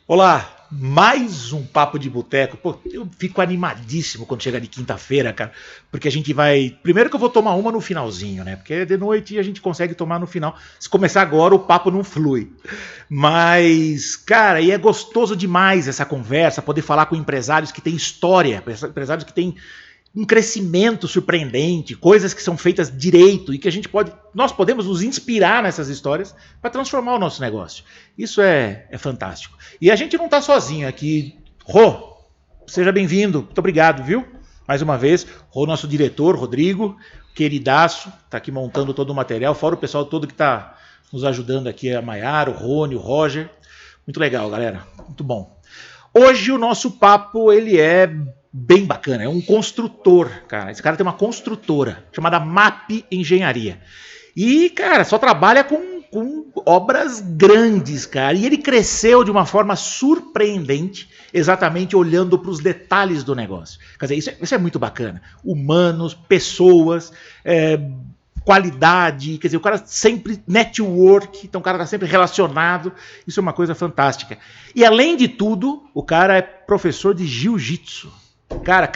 Olá, mais um Papo de Boteco. Pô, eu fico animadíssimo quando chega de quinta-feira, cara, porque a gente vai... Primeiro que eu vou tomar uma no finalzinho, né? Porque de noite a gente consegue tomar no final. Se começar agora, o papo não flui. Mas, cara, e é gostoso demais essa conversa, poder falar com empresários que têm história, empresários que têm um crescimento surpreendente, coisas que são feitas direito e que nós podemos nos inspirar nessas histórias para transformar o nosso negócio. Isso é fantástico. E a gente não está sozinho aqui. Rô, seja bem-vindo. Muito obrigado, viu? Mais uma vez, Rô, nosso diretor, Rodrigo, queridaço, está aqui montando todo o material, fora o pessoal todo que está nos ajudando aqui, a Maiara, o Rony, o Roger. Muito legal, galera. Muito bom. Hoje o nosso papo, ele é bem bacana, é um construtor, cara. Esse cara tem uma construtora chamada MAP Engenharia. E, cara, só trabalha com obras grandes, cara. E ele cresceu de uma forma surpreendente, exatamente olhando para os detalhes do negócio. Quer dizer, isso é muito bacana. Humanos, pessoas, qualidade, quer dizer, o cara sempre network, então o cara está sempre relacionado, isso é uma coisa fantástica. E além de tudo, o cara é professor de jiu-jitsu. Cara,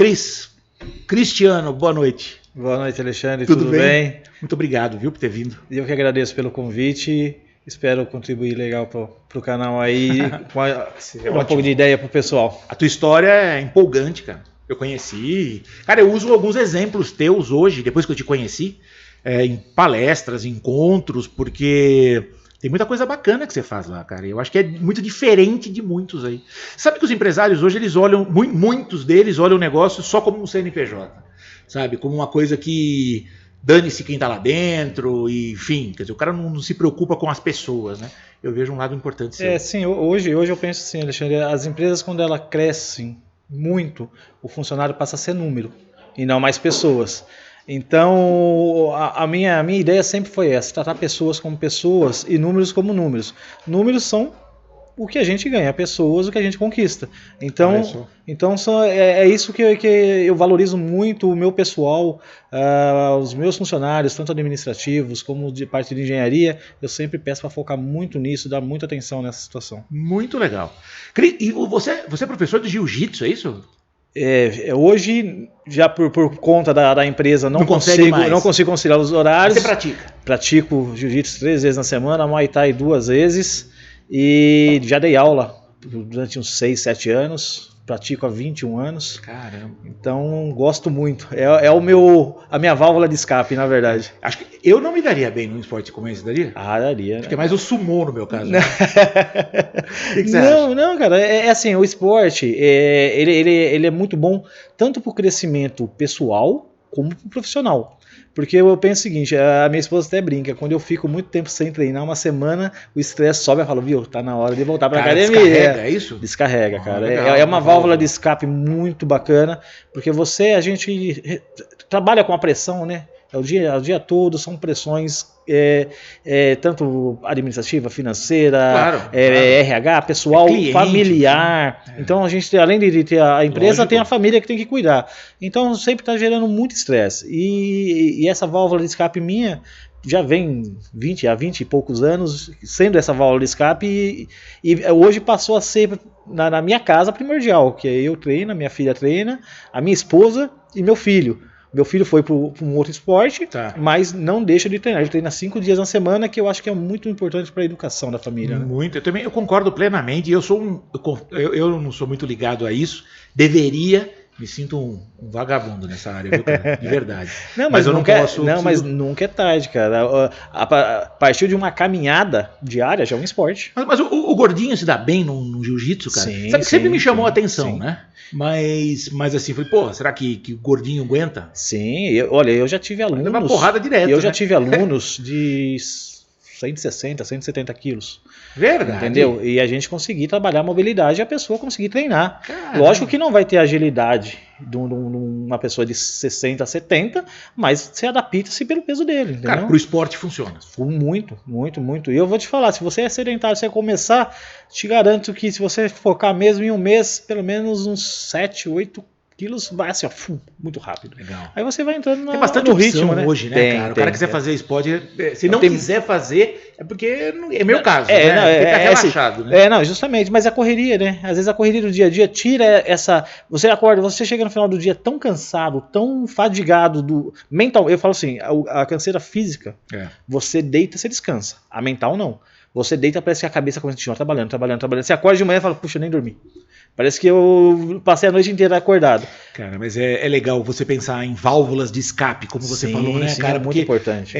Cristiano, boa noite. Boa noite, Alexandre, tudo bem? Muito obrigado, viu, por ter vindo. Eu que agradeço pelo convite, espero contribuir legal pro canal aí, com um pouco de ideia pro pessoal. A tua história é empolgante, cara. Eu conheci, cara, eu uso alguns exemplos teus hoje, depois que eu te conheci, em palestras, encontros, porque tem muita coisa bacana que você faz lá, cara. Eu acho que é muito diferente de muitos aí. Sabe que os empresários hoje, eles olham, muitos deles olham o negócio só como um CNPJ, sabe? Como uma coisa que dane-se quem tá lá dentro, e, enfim, quer dizer, o cara não se preocupa com as pessoas, né? Eu vejo um lado importante seu. Sim, hoje eu penso assim, Alexandre, as empresas quando elas crescem muito, o funcionário passa a ser número e não mais pessoas. Então, a minha ideia sempre foi essa, tratar pessoas como pessoas e números como números. Números são o que a gente ganha, pessoas o que a gente conquista. Então é isso que eu valorizo muito, o meu pessoal, os meus funcionários, tanto administrativos como de parte de engenharia, eu sempre peço para focar muito nisso, dar muita atenção nessa situação. Muito legal. E você é professor de jiu-jitsu, é isso? Hoje, já por conta da empresa, não consigo conciliar os horários. Você pratica? Pratico jiu-jitsu 3 vezes na semana, Muay Thai 2 vezes e já dei aula durante uns 6, 7 anos. Pratico há 21 anos. Caramba. Então, gosto muito. A minha válvula de escape, na verdade. Acho que eu não me daria bem num esporte como esse, daria? Daria. Acho que é mais o sumô no meu caso. Né? O que você acha? Não, cara. É assim, o esporte, ele é muito bom tanto para o crescimento pessoal como para o profissional. Porque eu penso o seguinte, a minha esposa até brinca, quando eu fico muito tempo sem treinar, uma semana, o estresse sobe e eu falo, viu, tá na hora de voltar pra academia. Descarrega, é isso? Descarrega, cara. Legal, é uma válvula de escape muito bacana, porque a gente trabalha com a pressão, né? O dia todo são pressões tanto administrativa, financeira, claro. RH, pessoal, cliente, familiar. Então a gente, além de ter a empresa, lógico, tem a família que tem que cuidar. Então sempre está gerando muito estresse. E essa válvula de escape minha já vem 20 e poucos anos sendo essa válvula de escape e hoje passou a ser na minha casa primordial, que eu treino, a minha filha treina, a minha esposa e meu filho. Meu filho foi para um outro esporte, mas não deixa de treinar. Ele treina 5 dias na semana, que eu acho que é muito importante para a educação da família. Né? Muito. Eu concordo plenamente. Eu não sou muito ligado a isso. Me sinto um vagabundo nessa área, viu, cara? De verdade. Mas eu não posso. Mas nunca é tarde, cara. A partir de uma caminhada diária já é um esporte. Mas o gordinho se dá bem no jiu-jitsu, cara? Sim, sabe que sempre me chamou a atenção, sim. Né? Mas assim, falei, pô, será que o gordinho aguenta? Sim, eu já tive alunos. Uma porrada direta. Eu já tive alunos de 160, 170 quilos. Verdade. Entendeu? E a gente conseguir trabalhar a mobilidade e a pessoa conseguir treinar. Caramba. Lógico que não vai ter a agilidade de uma pessoa de 60, 70, mas se adapta-se pelo peso dele. Entendeu? Cara, pro esporte funciona. Muito, muito, muito. E eu vou te falar, se você é sedentário, se você começar, te garanto que se você focar mesmo em um mês, pelo menos uns 7, 8 quilos, vai assim, ó, muito rápido. Legal. Aí você vai entrando Tem bastante no opção ritmo, né? hoje, né, cara? O cara quiser fazer esporte, se não quiser fazer, é porque é meu caso, né? Não, Fica relaxado, né? Não, justamente, mas a correria, né? Às vezes a correria do dia a dia tira essa... Você acorda, você chega no final do dia tão cansado, tão fadigado do mental. Eu falo assim, a canseira física, você deita, você descansa. A mental não. Você deita, parece que a cabeça começa a continuar trabalhando. Você acorda de manhã e fala, puxa, eu nem dormi. Parece que eu passei a noite inteira acordado. Cara, mas é legal você pensar em válvulas de escape, como você falou, né, cara? É muito importante.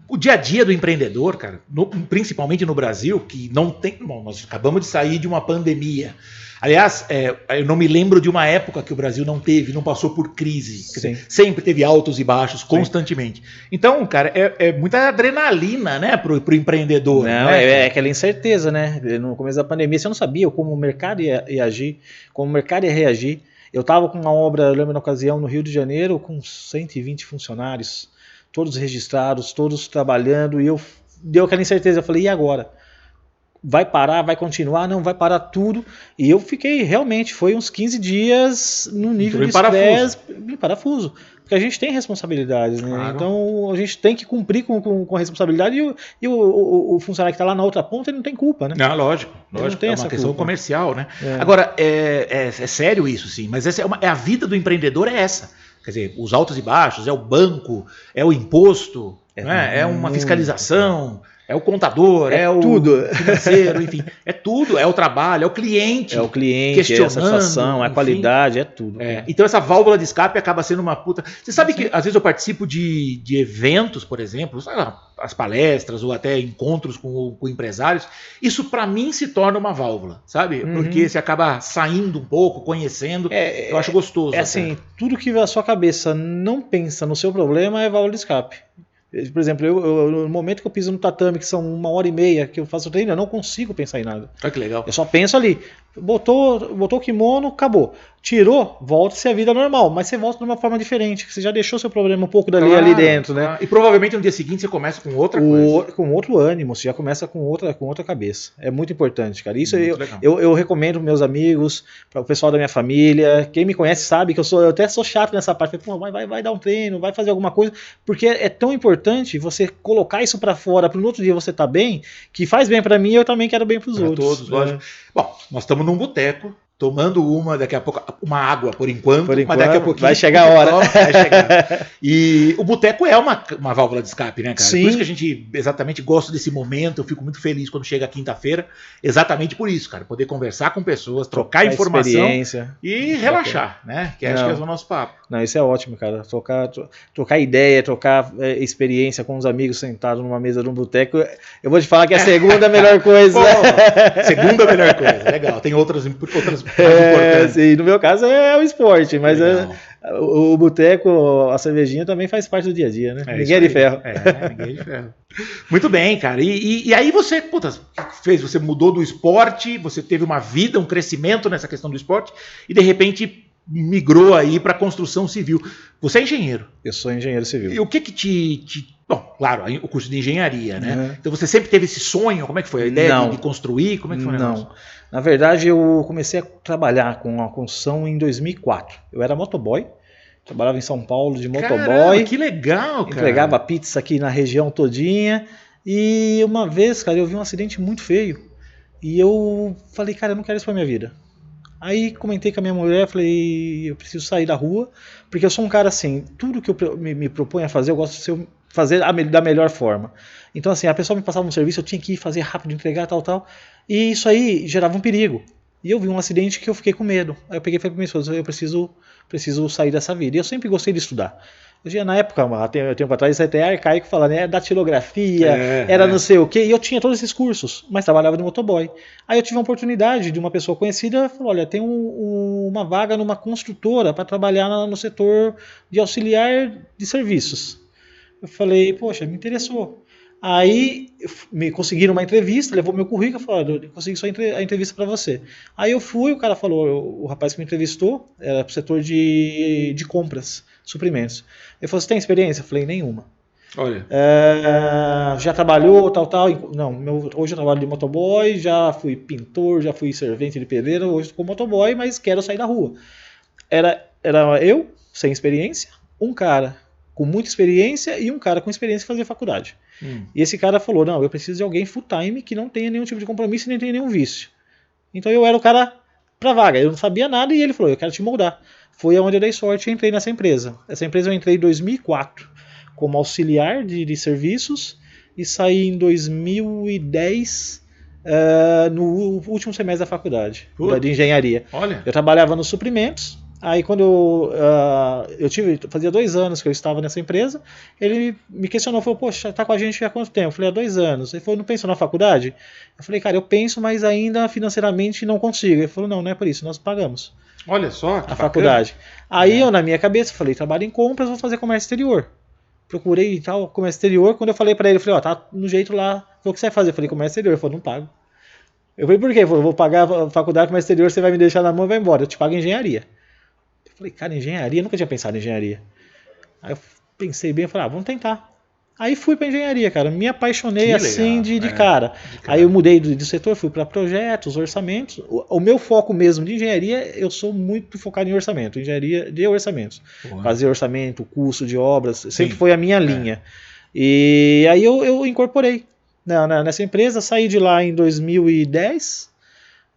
O dia a dia do empreendedor, cara, principalmente no Brasil, que não tem... Bom, nós acabamos de sair de uma pandemia. Aliás, eu não me lembro de uma época que o Brasil não passou por crise. Quer dizer, sempre teve altos e baixos, constantemente. Então, cara, é muita adrenalina, né, pro empreendedor. Não, né? É aquela incerteza, né? No começo da pandemia, você não sabia como o mercado ia agir, como o mercado ia reagir. Eu estava com uma obra, eu lembro na ocasião, no Rio de Janeiro, com 120 funcionários, todos registrados, todos trabalhando, e deu aquela incerteza. Eu falei, e agora? Vai parar, vai continuar? Não, vai parar tudo. E eu fiquei, realmente, foi uns 15 dias no nível de estresse, em parafuso. Porque a gente tem responsabilidades, né? Claro. Então a gente tem que cumprir com a responsabilidade e o funcionário que está lá na outra ponta, ele não tem culpa, né? Não, lógico. Não tem essa questão culpa. Comercial, né? Agora, é sério isso, sim, mas essa a vida do empreendedor é essa. Quer dizer, os altos e baixos, é o banco, é o imposto, né? É uma fiscalização... É o contador, é o tudo. Financeiro, enfim. É tudo, é o trabalho, é o cliente. É o cliente, é a satisfação, é a qualidade, é tudo. Então essa válvula de escape acaba sendo uma puta... Você sabe que às vezes eu participo de eventos, por exemplo, as palestras ou até encontros com empresários. Isso para mim se torna uma válvula, sabe? Porque você acaba saindo um pouco, conhecendo. Eu acho gostoso. Assim, tudo que a sua cabeça não pensa no seu problema é válvula de escape. Por exemplo, no momento que eu piso no tatame, que são 1h30 que eu faço o treino, eu não consigo pensar em nada. Olha que legal. Eu só penso ali. Botou o kimono, acabou. Tirou, volta-se a vida normal, mas você volta de uma forma diferente, que você já deixou seu problema um pouco ali dentro, né? E provavelmente no dia seguinte você começa com outra coisa. Com outro ânimo, você já começa com outra cabeça. É muito importante, cara. Isso eu recomendo para meus amigos, para o pessoal da minha família. Quem me conhece sabe que eu até sou chato nessa parte. Pô, vai dar um treino, vai fazer alguma coisa, porque é tão importante você colocar isso para fora, para no outro dia você estar bem, que faz bem para mim e eu também quero bem para os outros. Todos, lógico. Bom, nós estamos num boteco, tomando daqui a pouco, uma água por enquanto, mas daqui a pouquinho vai chegar a hora. Vai chegar. E o boteco é uma válvula de escape, né, cara? Sim. Por isso que a gente exatamente gosta desse momento, eu fico muito feliz quando chega quinta-feira, exatamente por isso, cara, poder conversar com pessoas, trocar informação e relaxar, né? Que acho que é o nosso papo. Não, isso é ótimo, cara. Trocar ideia, trocar experiência com os amigos sentados numa mesa de um boteco, eu vou te falar que é a segunda melhor coisa. Segunda melhor coisa, legal. Tem outras sim, no meu caso é o esporte, mas o boteco, a cervejinha também faz parte do dia a dia, né? Ninguém é de ferro. Ninguém é de ferro. Muito bem, cara. E aí você mudou do esporte, você teve uma vida, um crescimento nessa questão do esporte e de repente migrou aí para construção civil. Você é engenheiro? Eu sou engenheiro civil. E o que Bom, claro, o curso de engenharia, né? Então você sempre teve esse sonho? Como é que foi? A ideia de construir? Como é que foi o negócio? Não. Na verdade, eu comecei a trabalhar com a construção em 2004. Eu era motoboy, trabalhava em São Paulo de motoboy. Caramba, que legal, cara. Entregava pizza aqui na região todinha. E uma vez, cara, eu vi um acidente muito feio. E eu falei, cara, eu não quero isso pra minha vida. Aí comentei com a minha mulher, falei, eu preciso sair da rua, porque eu sou um cara assim, tudo que eu me proponho a fazer, eu gosto de fazer da melhor forma. Então assim, a pessoa me passava um serviço, eu tinha que ir fazer rápido, entregar, tal, e isso aí gerava um perigo. E eu vi um acidente que eu fiquei com medo. Aí eu peguei e falei para minha esposa, eu preciso sair dessa vida. E eu sempre gostei de estudar. Na época, há tempo atrás, isso é até arcaico falando, era datilografia, era não sei o quê, e eu tinha todos esses cursos, mas trabalhava de motoboy. Aí eu tive uma oportunidade de uma pessoa conhecida, falou, olha, tem uma vaga numa construtora para trabalhar no setor de auxiliar de serviços. Eu falei, poxa, me interessou. Aí me conseguiram uma entrevista, levou meu currículo e falou, eu consegui só a entrevista para você. Aí eu fui, o cara falou, o rapaz que me entrevistou era para o setor de compras, suprimentos. Ele falou, você tem experiência? Eu falei, nenhuma. Olha. Já trabalhou, tal. Não, hoje eu trabalho de motoboy, já fui pintor, já fui servente de pedreiro, hoje estou com motoboy, mas quero sair da rua. era eu, sem experiência, um cara com muita experiência e um cara com experiência que fazia faculdade. E esse cara falou, não, eu preciso de alguém full time que não tenha nenhum tipo de compromisso e nem tenha nenhum vício. Então eu era o cara pra vaga, eu não sabia nada e ele falou, eu quero te moldar. Foi onde eu dei sorte e entrei nessa empresa. Essa empresa eu entrei em 2004 como auxiliar de serviços e saí em 2010 no último semestre da faculdade de engenharia. Olha. Eu trabalhava nos suprimentos. Aí quando fazia 2 anos que eu estava nessa empresa, ele me questionou, falou, poxa, tá com a gente há quanto tempo? Eu falei, há 2 anos. Ele falou, não pensou na faculdade? Eu falei, cara, eu penso, mas ainda financeiramente não consigo. Ele falou, não é por isso, nós pagamos. Olha só, a faculdade. Aí eu, na minha cabeça, falei, trabalho em compras, vou fazer comércio exterior. Procurei e tal, comércio exterior. Quando eu falei pra ele, eu falei, tá no jeito lá, o que você vai fazer? Eu falei, comércio exterior. Ele falou, não pago. Eu falei, por quê? Ele falou, eu vou pagar a faculdade, comércio exterior, você vai me deixar na mão e vai embora. Eu te pago engenharia. Eu falei, cara, engenharia? Eu nunca tinha pensado em engenharia. Aí eu pensei bem, falei, vamos tentar. Aí fui pra engenharia, cara. Me apaixonei assim de cara. Aí eu mudei do setor, fui para projetos, orçamentos. O meu foco mesmo de engenharia, eu sou muito focado em orçamento, engenharia de orçamentos. Fazer orçamento, custo de obras, sempre foi a minha linha. E aí eu incorporei nessa empresa, saí de lá em 2010,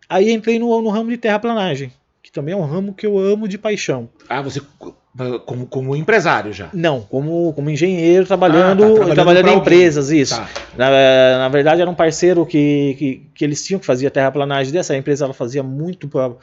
aí entrei no ramo de terraplanagem, que também é um ramo que eu amo de paixão. Ah, você como empresário já? Não, como engenheiro trabalhando em empresas, isso. Tá. Na verdade era um parceiro que eles tinham que fazia terraplanagem dessa empresa, ela fazia muito para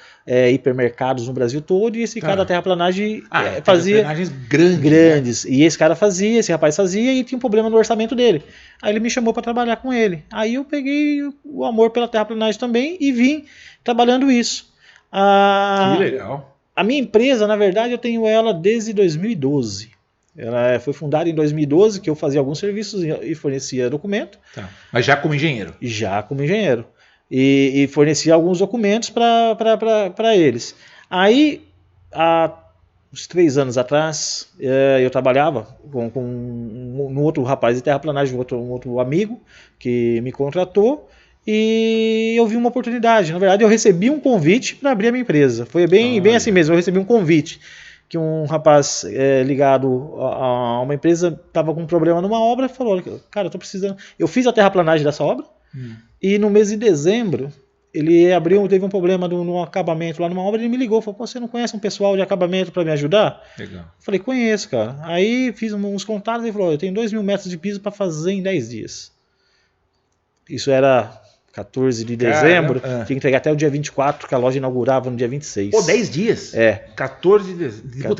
hipermercados no Brasil todo, e esse cara da terraplanagem fazia grandes. E esse cara fazia, esse rapaz fazia e tinha um problema no orçamento dele. Aí ele me chamou para trabalhar com ele. Aí eu peguei o amor pela terraplanagem também e vim trabalhando isso. Que legal. A minha empresa, na verdade, eu tenho ela desde 2012. Ela foi fundada em 2012, que eu fazia alguns serviços e fornecia documento. Tá. Mas já como engenheiro? Já como engenheiro. E fornecia alguns documentos para eles. Aí, há uns 3 anos atrás, eu trabalhava com um outro rapaz de terraplanagem, um outro amigo, que me contratou. E eu vi uma oportunidade. Na verdade, eu recebi um convite para abrir a minha empresa. Foi bem assim mesmo. Eu recebi um convite que um rapaz ligado a uma empresa estava com um problema numa obra e falou, cara, eu tô precisando. Eu fiz a terraplanagem dessa obra e no mês de dezembro ele teve um problema no acabamento lá numa obra. Ele me ligou, falou, você não conhece um pessoal de acabamento para me ajudar? Legal. Eu falei, conheço, cara. Aí fiz uns contatos e ele falou, eu tenho 2.000 metros de piso para fazer em 10 dias. Isso era 14 de dezembro, tinha que entregar até o dia 24, que a loja inaugurava no dia 26. Pô, 10 dias? 14 de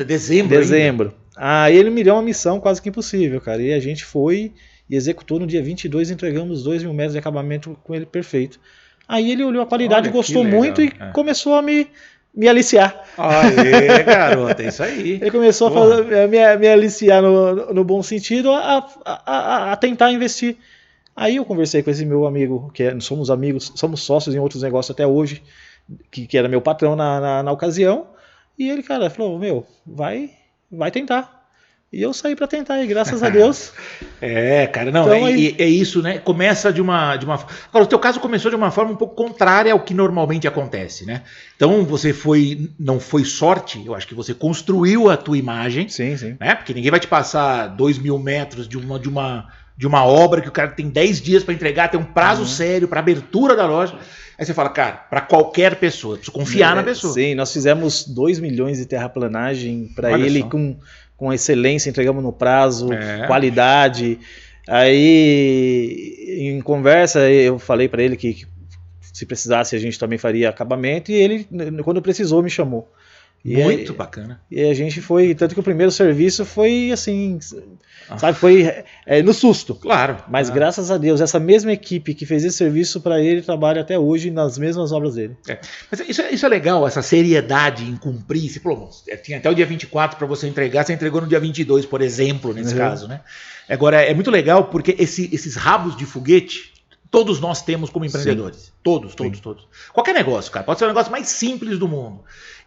dezembro. Dezembro. Aí ele me deu uma missão quase que impossível, cara. E a gente foi e executou no dia 22, entregamos 2.000 metros de acabamento com ele perfeito. Aí ele olhou a qualidade, gostou muito e começou a me aliciar. Aê, garota, é isso aí. Ele começou a me aliciar no bom sentido, a tentar investir. Aí eu conversei com esse meu amigo, somos amigos, somos sócios em outros negócios até hoje, que era meu patrão na ocasião, e ele, cara, falou, vai tentar. E eu saí para tentar, e graças a Deus. Cara, não, então, é isso, né? Começa de uma. Agora, o teu caso começou de uma forma um pouco contrária ao que normalmente acontece, né? Então você não foi sorte, eu acho que você construiu a tua imagem. Sim. Né? Porque ninguém vai te passar 2.000 metros de uma obra que o cara tem 10 dias para entregar, tem um prazo sério para abertura da loja. Aí você fala, cara, para qualquer pessoa, preciso confiar na pessoa. Sim, nós fizemos 2 milhões de terraplanagem para ele com excelência, entregamos no prazo, qualidade. Aí, em conversa, eu falei para ele que se precisasse a gente também faria acabamento, e ele, quando precisou, me chamou. Muito bacana. E a gente foi, tanto que o primeiro serviço foi assim, sabe, foi no susto. Claro. Mas graças a Deus, essa mesma equipe que fez esse serviço para ele trabalha até hoje nas mesmas obras dele. Mas isso é legal, essa seriedade em cumprir. Você falou, tinha até o dia 24 para você entregar, você entregou no dia 22, por exemplo, nesse caso, né? Agora, é muito legal porque esses rabos de foguete, todos nós temos como empreendedores. Sim. Todos. Qualquer negócio, cara. Pode ser o negócio mais simples do mundo.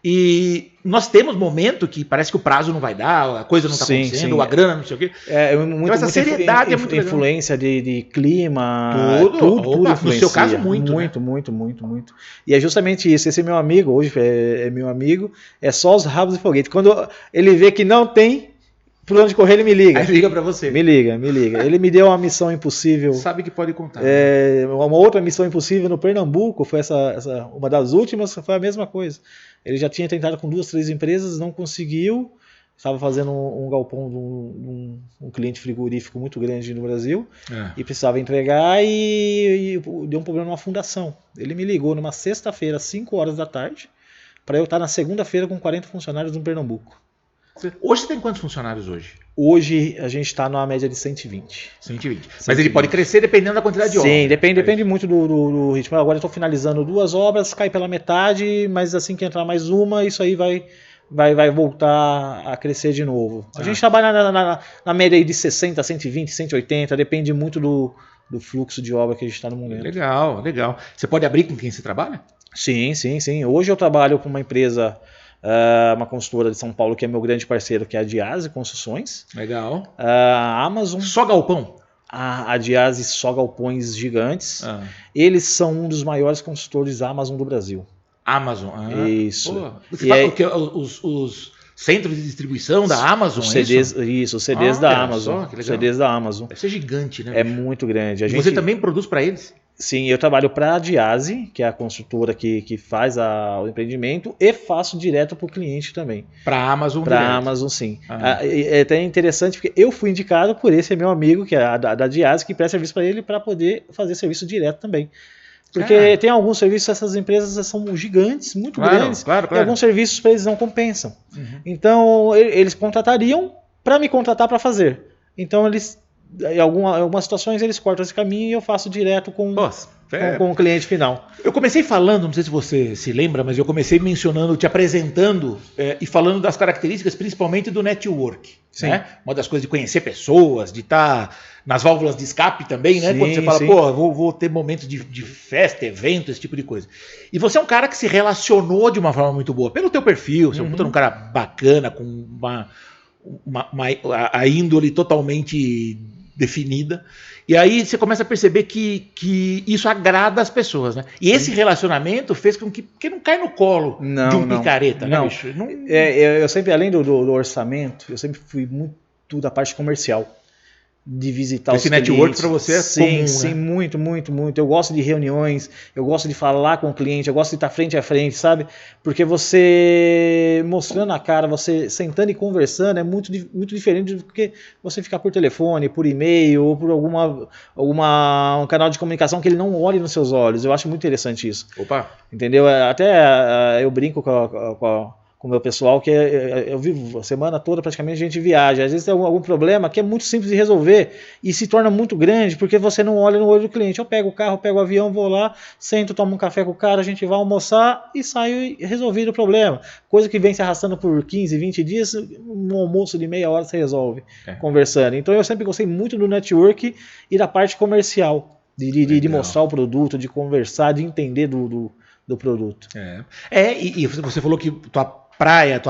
E nós temos momento que parece que o prazo não vai dar, a coisa não está acontecendo, ou a grana não sei o quê. Então essa seriedade é muito influência de clima, tudo influencia. No seu caso, muito. Muito. E é justamente isso. Esse meu amigo, hoje é meu amigo, é só os rabos de foguete. Quando ele vê que não tem por onde correr, ele me liga. Aí liga pra você. Me liga. Ele me deu uma missão impossível. Sabe que pode contar. Uma outra missão impossível no Pernambuco, foi uma das últimas, foi a mesma coisa. Ele já tinha tentado com 2, 3 empresas, não conseguiu. Estava fazendo um galpão de um cliente frigorífico muito grande no Brasil e precisava entregar e deu um problema numa fundação. Ele me ligou numa sexta-feira, às 5 horas da tarde, para eu estar na segunda-feira com 40 funcionários no Pernambuco. Hoje você tem quantos funcionários hoje? Hoje a gente está numa média de 120. 120. Mas ele pode crescer dependendo da quantidade de obras. Sim, depende muito do ritmo. Agora eu estou finalizando 2 obras, cai pela metade, mas assim que entrar mais uma, isso aí vai voltar a crescer de novo. A gente trabalha na média aí de 60, 120, 180, depende muito do fluxo de obra que a gente está no momento. Legal. Você pode abrir com quem você trabalha? Sim. Hoje eu trabalho com uma empresa, uma consultora de São Paulo, que é meu grande parceiro, que é a Diase Construções. Legal. A Amazon. Só galpão? A Diase só galpões gigantes. Eles são um dos maiores consultores Amazon do Brasil. Amazon. Isso. Pô, você fala que os centros de distribuição da Amazon, os CDs da Amazon. Só, que legal. CDs da Amazon. Deve ser gigante, né? É muito grande. E você também produz para eles? Sim, eu trabalho para a Diase, que é a construtora que faz o empreendimento, e faço direto para o cliente também. Para a Amazon? Para a Amazon, sim. É até interessante, porque eu fui indicado por esse meu amigo, que é da Diase, que presta serviço para ele, para poder fazer serviço direto também. Porque tem alguns serviços, essas empresas são gigantes, muito grandes, e alguns serviços para eles não compensam. Então, eles contratariam para me contratar para fazer. Então, em algumas situações eles cortam esse caminho e eu faço direto com o cliente final. Eu comecei falando, não sei se você se lembra, mas eu comecei mencionando, te apresentando e falando das características principalmente do network. Né? Uma das coisas de conhecer pessoas, de estar nas válvulas de escape também, né? Quando você fala, vou ter momentos de festa, evento, esse tipo de coisa. E você é um cara que se relacionou de uma forma muito boa, pelo teu perfil, você é um cara bacana, com a índole totalmente definida, e aí você começa a perceber que isso agrada as pessoas, né? E esse relacionamento fez com que não cai no colo de um picareta, né, bicho? Eu sempre, além do orçamento, eu sempre fui muito da parte comercial, de visitar os clientes. Esse network para você é comum, Sim, né? muito. Eu gosto de reuniões, eu gosto de falar com o cliente, eu gosto de estar frente a frente, sabe? Porque você mostrando a cara, você sentando e conversando é muito diferente do que você ficar por telefone, por e-mail ou por um canal de comunicação que ele não olhe nos seus olhos. Eu acho muito interessante isso. Opa! Entendeu? Até eu brinco com o meu pessoal, que eu vivo a semana toda, praticamente a gente viaja. Às vezes tem algum problema que é muito simples de resolver e se torna muito grande porque você não olha no olho do cliente. Eu pego o carro, pego o avião, vou lá, sento, tomo um café com o cara, a gente vai almoçar e saio resolvido o problema. Coisa que vem se arrastando por 15, 20 dias, um almoço de meia hora você resolve conversando. Então eu sempre gostei muito do network e da parte comercial, de mostrar o produto, de conversar, de entender do produto. E você falou que tua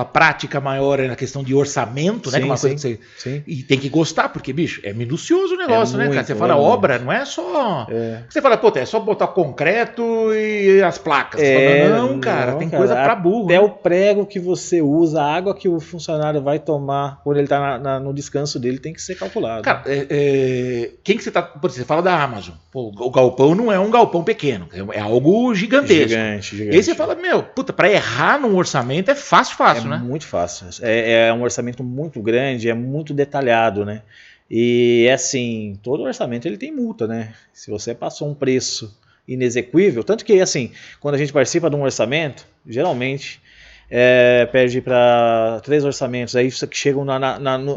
prática maior é na questão de orçamento, né? Que é uma coisa que você... E tem que gostar, porque, bicho, é minucioso o negócio, né, cara? Você fala obra, não é só... Você fala, é só botar concreto e as placas. Você fala, não, cara, tem coisa pra burro. Até o prego que você usa, a água que o funcionário vai tomar quando ele tá no descanso dele tem que ser calculado. Cara, quem que você tá... Por exemplo, você fala da Amazon. Pô, o galpão não é um galpão pequeno, é algo gigantesco. Gigante. E aí você fala, pra errar num orçamento é fácil, né? Muito fácil. É um orçamento muito grande, é muito detalhado, né? E assim, todo orçamento ele tem multa, né? Se você passou um preço inexequível, tanto que assim, quando a gente participa de um orçamento, geralmente perde para 3 orçamentos aí que chegam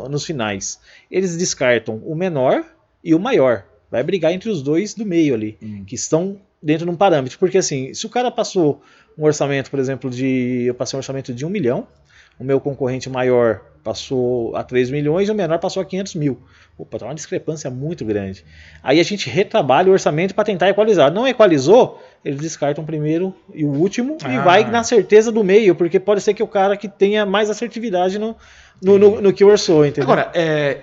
nos finais. Eles descartam o menor e o maior. Vai brigar entre os dois do meio ali, que estão dentro de um parâmetro. Porque assim, se o cara passou um orçamento, por exemplo, eu passei um orçamento de 1 milhão, o meu concorrente maior passou a 3 milhões e o menor passou a 500 mil. Opa, tá uma discrepância muito grande. Aí a gente retrabalha o orçamento para tentar equalizar. Não equalizou, eles descartam o primeiro e o último e vai na certeza do meio, porque pode ser que o cara que tenha mais assertividade no que orçou, entendeu? Agora,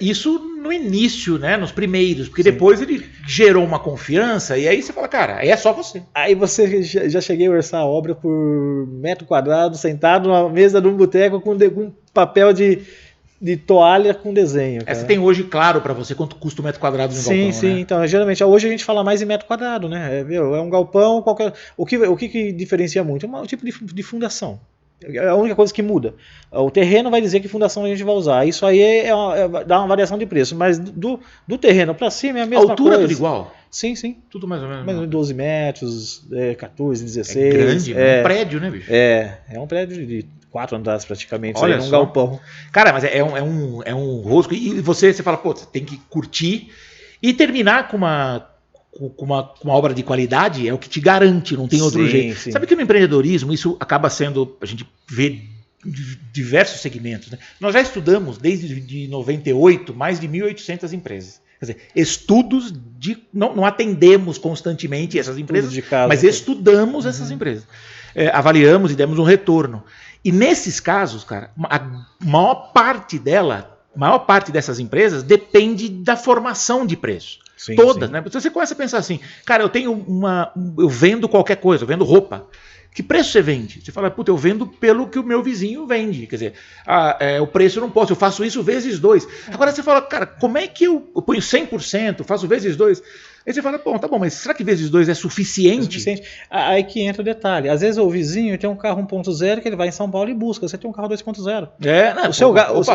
isso no início, né, nos primeiros, porque depois ele gerou uma confiança e aí você fala, cara, aí é só você. Aí você já cheguei a orçar a obra por metro quadrado, sentado na mesa de um boteco com papel de toalha com desenho. Você tem hoje claro para você quanto custa o metro quadrado de um galpão, sim, né? Então, geralmente, hoje a gente fala mais em metro quadrado, né? É um galpão, qualquer... O que diferencia muito? É o tipo de fundação. É a única coisa que muda. O terreno vai dizer que fundação a gente vai usar. Isso aí dá uma variação de preço, mas do terreno para cima é a mesma coisa. A altura é tudo igual? Sim. Tudo mais ou menos. Mais ou menos 12 metros, 14, 16. É grande, um prédio, né, bicho? É um prédio de 4 andares praticamente. Olha aí num galpão. Cara, mas é um rosco. E você fala, pô, você tem que curtir e terminar com uma obra de qualidade é o que te garante, não tem outro jeito. Sim. Sabe que no empreendedorismo isso acaba sendo, a gente vê diversos segmentos, né? Nós já estudamos desde de 98 mais de 1.800 empresas. Quer dizer, estudos não atendemos constantemente essas empresas, mas estudamos essas empresas. Avaliamos e demos um retorno. E nesses casos, cara, a maior parte dessas empresas depende da formação de preço. Todas, né? Você começa a pensar assim, cara, eu vendo qualquer coisa, eu vendo roupa. Que preço você vende? Você fala, puta, eu vendo pelo que o meu vizinho vende. Quer dizer, o preço eu não posso, eu faço isso vezes 2. Agora você fala, cara, como é que eu ponho 100%, faço vezes 2? Aí você fala, bom, tá bom, mas será que vezes 2 é suficiente? Aí que entra o detalhe. Às vezes o vizinho tem um carro 1.0 que ele vai em São Paulo e busca. Você tem um carro 2.0.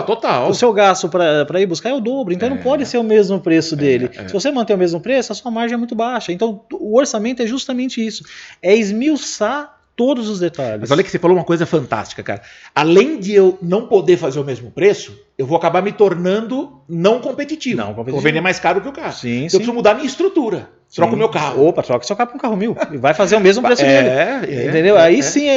Total. O seu gasto para ir buscar é o dobro. Então não pode ser o mesmo preço dele. Se você manter o mesmo preço, a sua margem é muito baixa. Então o orçamento é justamente isso. É esmiuçar todos os detalhes. Mas olha que você falou uma coisa fantástica, cara. Além de eu não poder fazer o mesmo preço, eu vou acabar me tornando não competitivo. Vou vender mais caro que o carro. Sim. Eu preciso mudar a minha estrutura. Troca o meu carro. Opa, troca seu carro por um carro 1000. E vai fazer o mesmo preço dele. Entendeu? Aí sim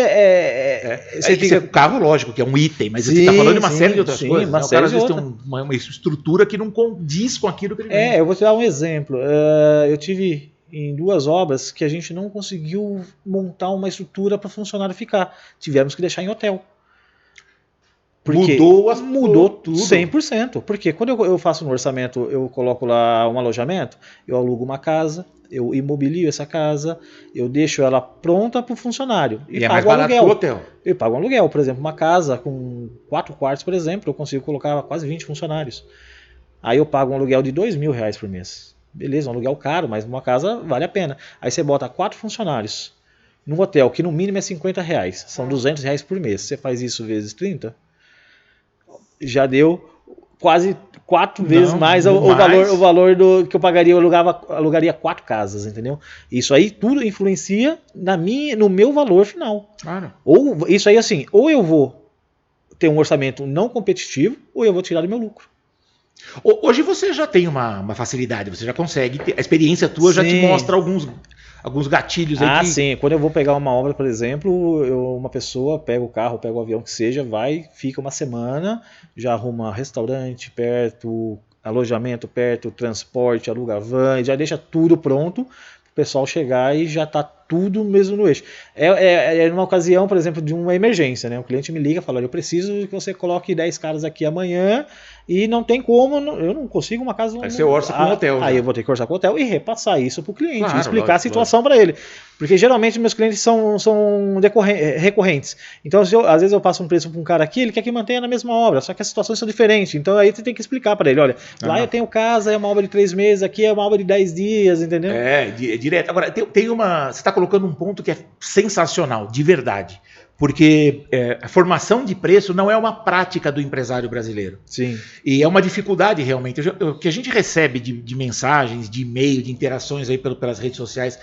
o carro, lógico, que é um item, mas você está falando de uma série de outras coisas. Né? O cara às vezes tem uma estrutura que não condiz com aquilo que ele vende. Eu vou te dar um exemplo. Eu tive em 2 obras que a gente não conseguiu montar uma estrutura para o funcionário ficar. Tivemos que deixar em hotel. Mudou tudo. 100%. Porque quando eu faço um orçamento, eu coloco lá um alojamento, eu alugo uma casa, eu imobilio essa casa, eu deixo ela pronta para o funcionário. E é mais barato que o hotel. Eu pago um aluguel. Por exemplo, uma casa com 4 quartos, por exemplo, eu consigo colocar quase 20 funcionários. Aí eu pago um aluguel de R$2.000 por mês. Beleza, um aluguel caro, mas numa casa vale a pena. Aí você bota 4 funcionários num hotel, que no mínimo é R$50. São R$200 por mês. Você faz isso vezes 30, já deu quase 4 vezes mais o valor do que eu pagaria. Eu alugaria 4 casas, entendeu? Isso aí tudo influencia no meu valor final. Claro. Ou isso aí assim, ou eu vou ter um orçamento não competitivo, ou eu vou tirar do meu lucro. Hoje você já tem uma facilidade, você já consegue, a experiência tua já te mostra alguns gatilhos aí. Sim, quando eu vou pegar uma obra, por exemplo, uma pessoa pega o carro, pega o avião que seja, fica uma semana, já arruma restaurante perto, alojamento perto, transporte, aluga van, e já deixa tudo pronto para o pessoal chegar e já está tudo mesmo no eixo. É numa ocasião, por exemplo, de uma emergência, né? O cliente me liga e fala, eu preciso que você coloque 10 caras aqui amanhã e não tem como, eu não consigo uma casa... Aí você orça com o hotel. Aí eu vou ter que orçar com o hotel e repassar isso para o cliente, explicar a situação para ele. Porque geralmente meus clientes são recorrentes. Então às vezes eu passo um preço para um cara aqui, ele quer que mantenha na mesma obra, só que as situações são diferentes. Então aí você tem que explicar para ele, olha, lá eu tenho casa, é uma obra de 3 meses, aqui é uma obra de 10 dias, entendeu? É direto. Agora, tem você está colocando um ponto que é sensacional, de verdade. Porque a formação de preço não é uma prática do empresário brasileiro. Sim. E é uma dificuldade realmente. O que a gente recebe de mensagens, de e-mail, de interações aí pelas redes sociais.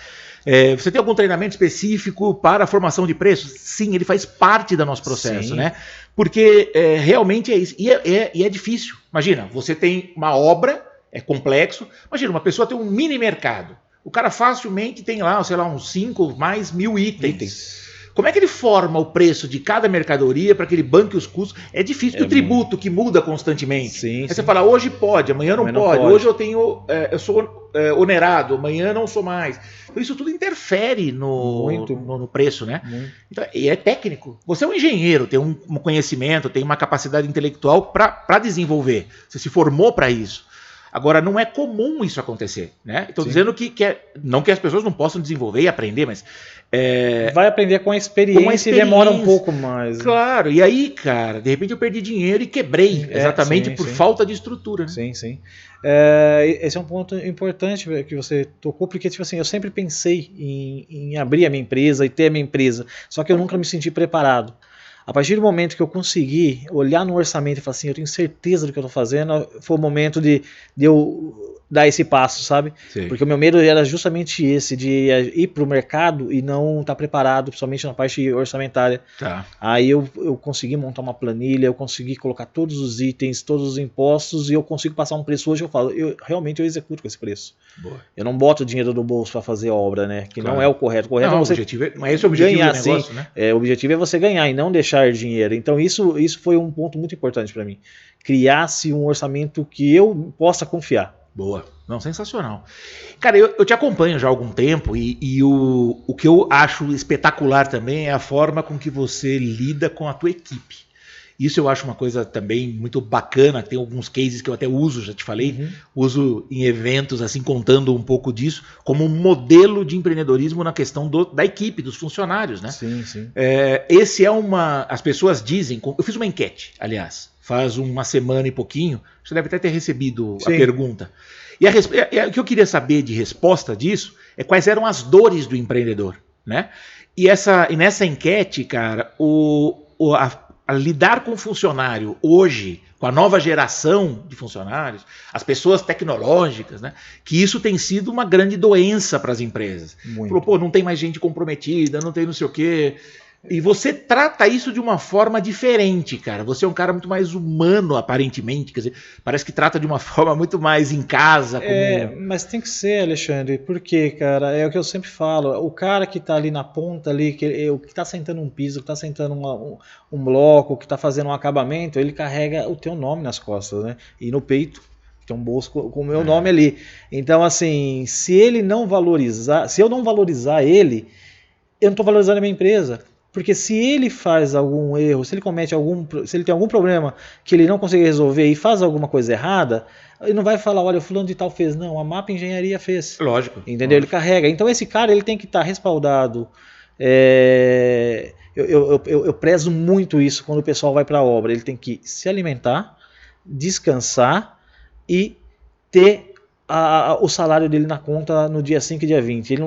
Você tem algum treinamento específico para a formação de preços? Sim, ele faz parte do nosso processo, né? Porque realmente é isso. E é difícil. Imagina, você tem uma obra, é complexo. Imagina, uma pessoa tem um mini mercado. O cara facilmente tem lá, sei lá, uns 5 mais 1.000 itens. Como é que ele forma o preço de cada mercadoria para que ele banque os custos? É difícil, porque o tributo que muda constantemente. Sim, Aí sim. você fala, hoje pode, amanhã não pode. Hoje eu tenho, eu sou onerado, amanhã não sou mais. Então isso tudo interfere no preço, né? Então, e é técnico. Você é um engenheiro, tem um conhecimento, tem uma capacidade intelectual para desenvolver. Você se formou para isso. Agora, não é comum isso acontecer, né? Estou dizendo que não que as pessoas não possam desenvolver e aprender, mas... vai aprender com a experiência e demora um pouco mais. Claro, e aí, cara, de repente eu perdi dinheiro e quebrei, exatamente por falta de estrutura. Né? Sim, sim. Esse é um ponto importante que você tocou, porque tipo assim, eu sempre pensei em abrir a minha empresa e ter a minha empresa, só que eu nunca me senti preparado. A partir do momento que eu consegui olhar no orçamento e falar assim, eu tenho certeza do que eu estou fazendo, foi o momento de eu dar esse passo, sabe? Sim. Porque o meu medo era justamente esse, de ir para o mercado e não estar preparado, principalmente na parte orçamentária. Tá. Aí eu consegui montar uma planilha, eu consegui colocar todos os itens, todos os impostos, e eu consigo passar um preço hoje, eu falo, realmente eu executo com esse preço. Boa. Eu não boto dinheiro do bolso para fazer obra, né? Que não é o correto. O correto é você mas esse é o objetivo ganhar, do negócio, né? O objetivo é você ganhar e não deixar dinheiro. Então isso foi um ponto muito importante para mim. Criar-se um orçamento que eu possa confiar. Boa. Não, sensacional. Cara, eu te acompanho já há algum tempo e o que eu acho espetacular também é a forma com que você lida com a tua equipe. Isso eu acho uma coisa também muito bacana, tem alguns cases que eu até uso, já te falei, uso em eventos, assim, contando um pouco disso, como um modelo de empreendedorismo na questão da equipe, dos funcionários, né? Sim, sim. Esse é as pessoas dizem, eu fiz uma enquete, aliás, faz uma semana e pouquinho, você deve até ter recebido a pergunta. E o que eu queria saber de resposta disso é quais eram as dores do empreendedor, né? E nessa enquete, cara, a lidar com o funcionário hoje, com a nova geração de funcionários, as pessoas tecnológicas, né? Que isso tem sido uma grande doença para as empresas. Falou, pô, não tem mais gente comprometida, não tem não sei o quê. E você trata isso de uma forma diferente, cara. Você é um cara muito mais humano, aparentemente. Quer dizer, parece que trata de uma forma muito mais em casa. Mas tem que ser, Alexandre. Porque, cara, é o que eu sempre falo. O cara que tá ali na ponta, ali, que tá sentando um piso, que tá sentando um bloco, que tá fazendo um acabamento, ele carrega o teu nome nas costas, né? E no peito. Tem um bolso com o meu nome ali. Então, assim, se eu não valorizar ele, eu não tô valorizando a minha empresa. Porque se ele faz algum erro, se ele tem algum problema que ele não consegue resolver e faz alguma coisa errada, ele não vai falar, olha, o fulano de tal fez. Não, a Mapa Engenharia fez. Lógico. Entendeu? Lógico. Ele carrega. Então esse cara ele tem que estar respaldado. Eu prezo muito isso quando o pessoal vai para a obra. Ele tem que se alimentar, descansar e ter o salário dele na conta no dia 5 e dia 20. Ele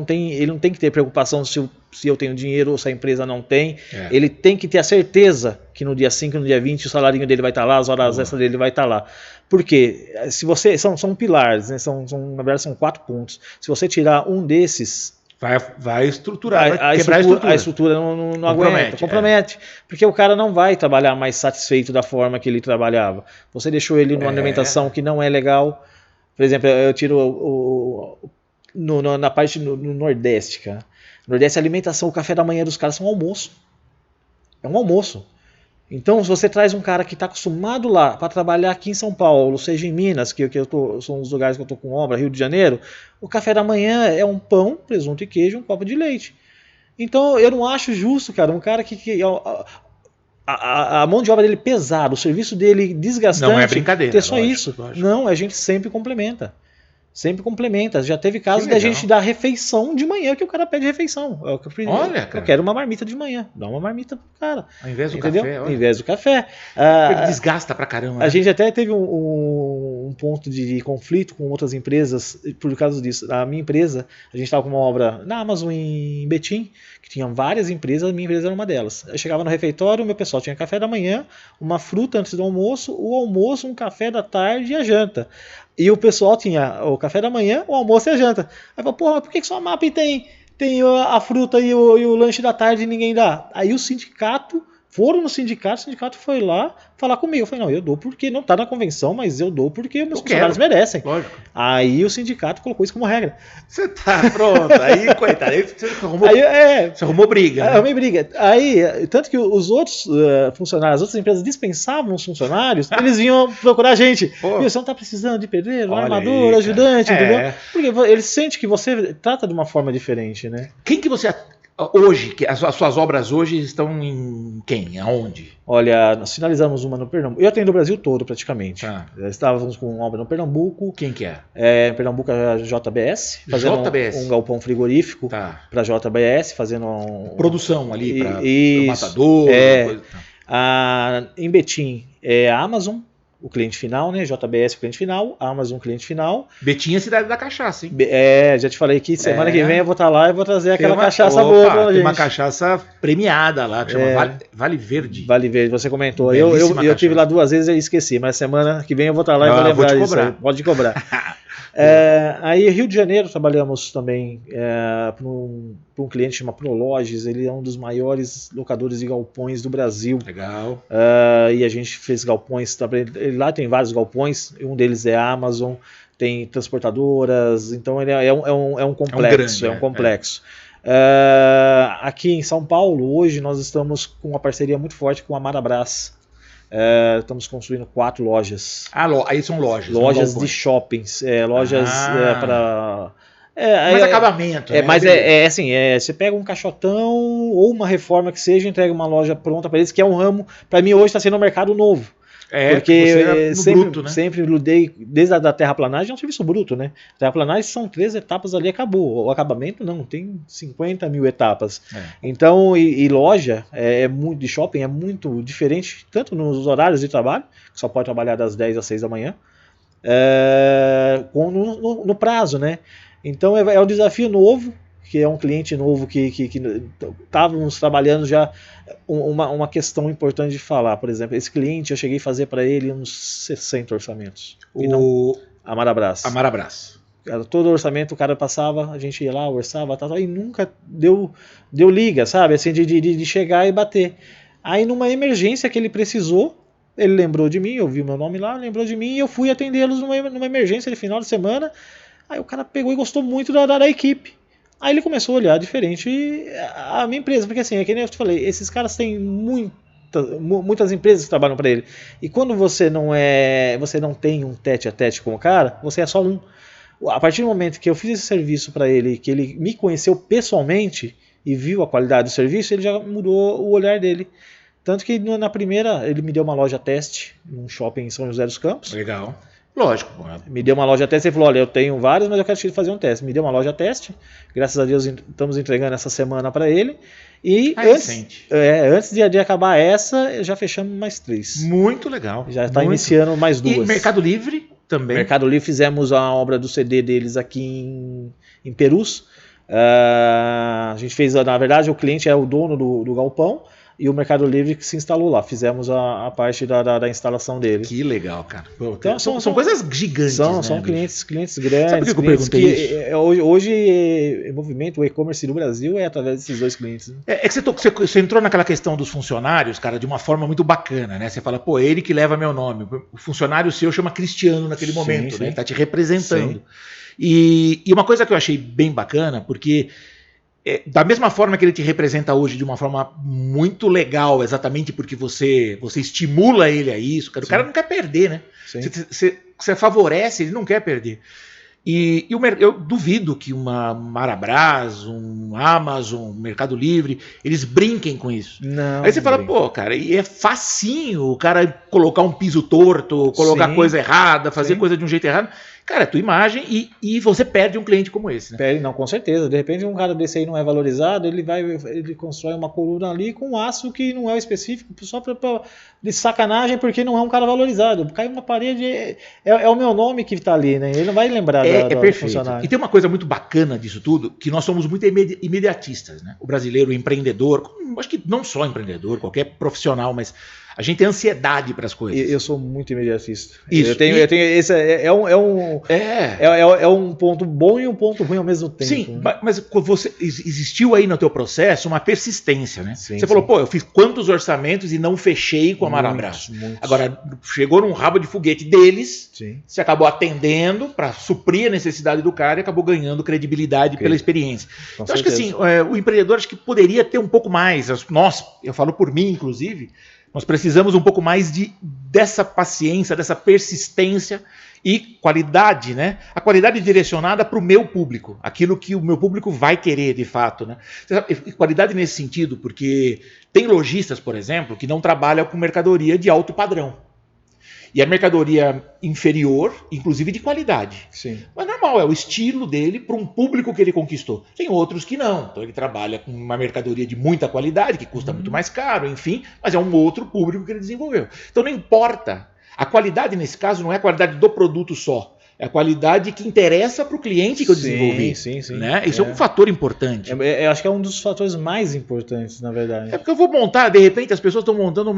não tem que ter preocupação se eu tenho dinheiro ou se a empresa não tem. Ele tem que ter a certeza que no dia 5 e no dia 20 o salário dele vai estar lá, as horas extras dele vai estar lá. Porque se você são pilares, né? Na verdade são 4 pontos. Se você tirar um desses, vai estruturar, vai quebrar a estrutura não aguenta, compromete. Porque o cara não vai trabalhar mais satisfeito da forma que ele trabalhava. Você deixou ele numa alimentação que não é legal. Por exemplo, eu tiro na parte no Nordeste, cara. No Nordeste, a alimentação, o café da manhã dos caras são um almoço. É um almoço. Então, se você traz um cara que está acostumado lá para trabalhar aqui em São Paulo, seja em Minas, que são os lugares que eu estou com obra, Rio de Janeiro, o café da manhã é um pão, presunto e queijo, um copo de leite. Então, eu não acho justo, cara, um cara que a mão de obra dele pesada, o serviço dele desgastante. Não é brincadeira. Ter só isso. Lógico. Não, a gente sempre complementa. Sempre complementa. Já teve casos da gente dar refeição de manhã, que o cara pede refeição. Olha, cara. Eu quero uma marmita de manhã. Dá uma marmita pro cara. Ao invés do café. Ao invés do café. Ele desgasta pra caramba. A gente até teve um ponto de conflito com outras empresas por causa disso. A minha empresa, a gente estava com uma obra na Amazon em Betim, que tinha várias empresas, a minha empresa era uma delas. Eu chegava no refeitório, o meu pessoal tinha café da manhã, uma fruta antes do almoço, o almoço, um café da tarde e a janta. E o pessoal tinha o café da manhã, o almoço e a janta. Aí eu falei, porra, por que sua Mapa tem a fruta e o lanche da tarde e ninguém dá? Aí o sindicato Foram no sindicato, o sindicato foi lá falar comigo. Eu falei, não, eu dou porque não está na convenção, mas eu dou porque meus funcionários merecem. Lógico. Aí o sindicato colocou isso como regra. Você tá pronto. Aí, coitado, aí você arrumou briga. Né? Arrumei briga. Aí, tanto que os outros funcionários, as outras empresas dispensavam os funcionários, eles vinham procurar a gente. E você não tá precisando de pedreiro, armador, aí, ajudante, entendeu? Porque eles sentem que você trata de uma forma diferente, né? Quem que você... Hoje, as suas obras hoje estão em quem? Aonde? Olha, nós finalizamos uma no Pernambuco. Eu atendo o Brasil todo, praticamente. Estávamos com uma obra no Pernambuco. Quem que é? Em Pernambuco é a JBS, fazendo um galpão frigorífico para a JBS, fazendo produção ali para matador. Em Betim é a Amazon, o cliente final, né? JBS o cliente final, Amazon o cliente final. Betim é cidade da cachaça, hein? Já te falei que semana que vem eu vou estar lá e vou trazer aquela cachaça boa pra gente. Tem uma cachaça premiada lá, que chama Vale Verde. Vale Verde, você comentou. Eu tive lá 2 vezes e esqueci, mas semana que vem eu vou estar lá e vou lembrar disso. Pode cobrar. Aí Rio de Janeiro trabalhamos também para um cliente chamado Prologes. Ele é um dos maiores locadores de galpões do Brasil. Legal. E a gente fez galpões, lá tem vários galpões, um deles é a Amazon, tem transportadoras, então ele é um complexo. Aqui em São Paulo, hoje nós estamos com uma parceria muito forte com a Marabras. Estamos construindo 4 lojas. Aí são lojas. Lojas de shoppings. Lojas para... mais acabamento. Né? Mas assim, você pega um caixotão ou uma reforma que seja, entrega uma loja pronta para eles, que é um ramo, para mim hoje está sendo um mercado novo. Porque sempre lidei, desde a terraplanagem, é um serviço bruto, né? A terraplanagem são 3 etapas ali, acabou. O acabamento não, tem 50 mil etapas. Então, e loja de shopping é muito diferente, tanto nos horários de trabalho, que só pode trabalhar das 10 às 6 da manhã, como no prazo, né? Então é um desafio novo, que é um cliente novo que estávamos trabalhando já. Uma questão importante de falar, por exemplo, esse cliente eu cheguei a fazer para ele uns 60 orçamentos. A Marabras. Todo orçamento o cara passava, a gente ia lá, orçava, e nunca deu liga, sabe? Assim, de chegar e bater. Aí numa emergência que ele precisou, ele lembrou de mim, eu vi meu nome lá, lembrou de mim e eu fui atendê-los numa emergência de final de semana. Aí o cara pegou e gostou muito da equipe. Aí ele começou a olhar diferente a minha empresa, porque assim, é que nem eu te falei, esses caras têm muitas empresas que trabalham para ele. E quando você não tem um tete a tete com o cara, você é só um. A partir do momento que eu fiz esse serviço para ele, que ele me conheceu pessoalmente e viu a qualidade do serviço, ele já mudou o olhar dele. Tanto que na primeira ele me deu uma loja teste num shopping em São José dos Campos. Legal. Lógico. Me deu uma loja teste e falou, olha, eu tenho vários, mas eu quero fazer um teste. Me deu uma loja teste, graças a Deus estamos entregando essa semana para ele. E antes de acabar essa, já fechamos mais 3. Muito legal. Já está iniciando mais 2. E Mercado Livre também? Mercado Livre, fizemos a obra do CD deles aqui em Perus. A gente fez, na verdade, o cliente é o dono do galpão. E o Mercado Livre que se instalou lá. Fizemos a parte da instalação dele. Que legal, cara. Então, são coisas gigantes. São clientes grandes. Sabe por que eu perguntei isso? Hoje, o movimento, o e-commerce do Brasil é através desses 2 clientes. Né? É que você entrou naquela questão dos funcionários, cara, de uma forma muito bacana, né? Você fala, pô, ele que leva meu nome. O funcionário seu chama Cristiano naquele momento, né? Ele tá te representando. E uma coisa que eu achei bem bacana, porque... da mesma forma que ele te representa hoje de uma forma muito legal, exatamente porque você estimula ele a isso, cara. O cara não quer perder, né? Você favorece, ele não quer perder. E eu duvido que uma Marabras, um Amazon, um Mercado Livre, eles brinquem com isso. Não, aí você fala, pô, cara, e é facinho o cara colocar um piso torto, colocar coisa errada, fazer coisa de um jeito errado. Cara, é tua imagem e você perde um cliente como esse, né? Perde, não, com certeza. De repente um cara desse aí não é valorizado, ele constrói uma coluna ali com um aço que não é o específico, só de sacanagem, porque não é um cara valorizado. Caiu na parede, é o meu nome que tá ali, né? Ele não vai lembrar do funcionário. E tem uma coisa muito bacana disso tudo, que nós somos muito imediatistas, né? O brasileiro, o empreendedor, acho que não só empreendedor, qualquer profissional, mas A gente tem ansiedade para as coisas. Eu sou muito imediatista. Isso. Eu tenho esse é um ponto bom e um ponto ruim ao mesmo tempo. Sim, né? mas existiu aí no teu processo uma persistência, né? Sim, você falou, pô, eu fiz quantos orçamentos e não fechei com a Marabras. Agora, chegou num rabo de foguete deles, sim. Você acabou atendendo para suprir a necessidade do cara e acabou ganhando credibilidade pela experiência. Com então, acho que assim, o empreendedor acho que poderia ter um pouco mais, nós, eu falo por mim, inclusive, nós precisamos um pouco mais dessa paciência, dessa persistência e qualidade, né? A qualidade direcionada para o meu público, aquilo que o meu público vai querer de fato, né? Qualidade nesse sentido, porque tem lojistas, por exemplo, que não trabalham com mercadoria de alto padrão. E a mercadoria inferior, inclusive de qualidade. Sim. Mas normal, é o estilo dele para um público que ele conquistou. Tem outros que não. Então ele trabalha com uma mercadoria de muita qualidade, que custa muito mais caro, enfim, mas é um outro público que ele desenvolveu. Então não importa. A qualidade, nesse caso, não é a qualidade do produto só. É a qualidade que interessa para o cliente que eu desenvolvi. Sim. Né? Isso é um fator importante. Eu acho que é um dos fatores mais importantes, na verdade. É porque eu vou montar, de repente, as pessoas estão montando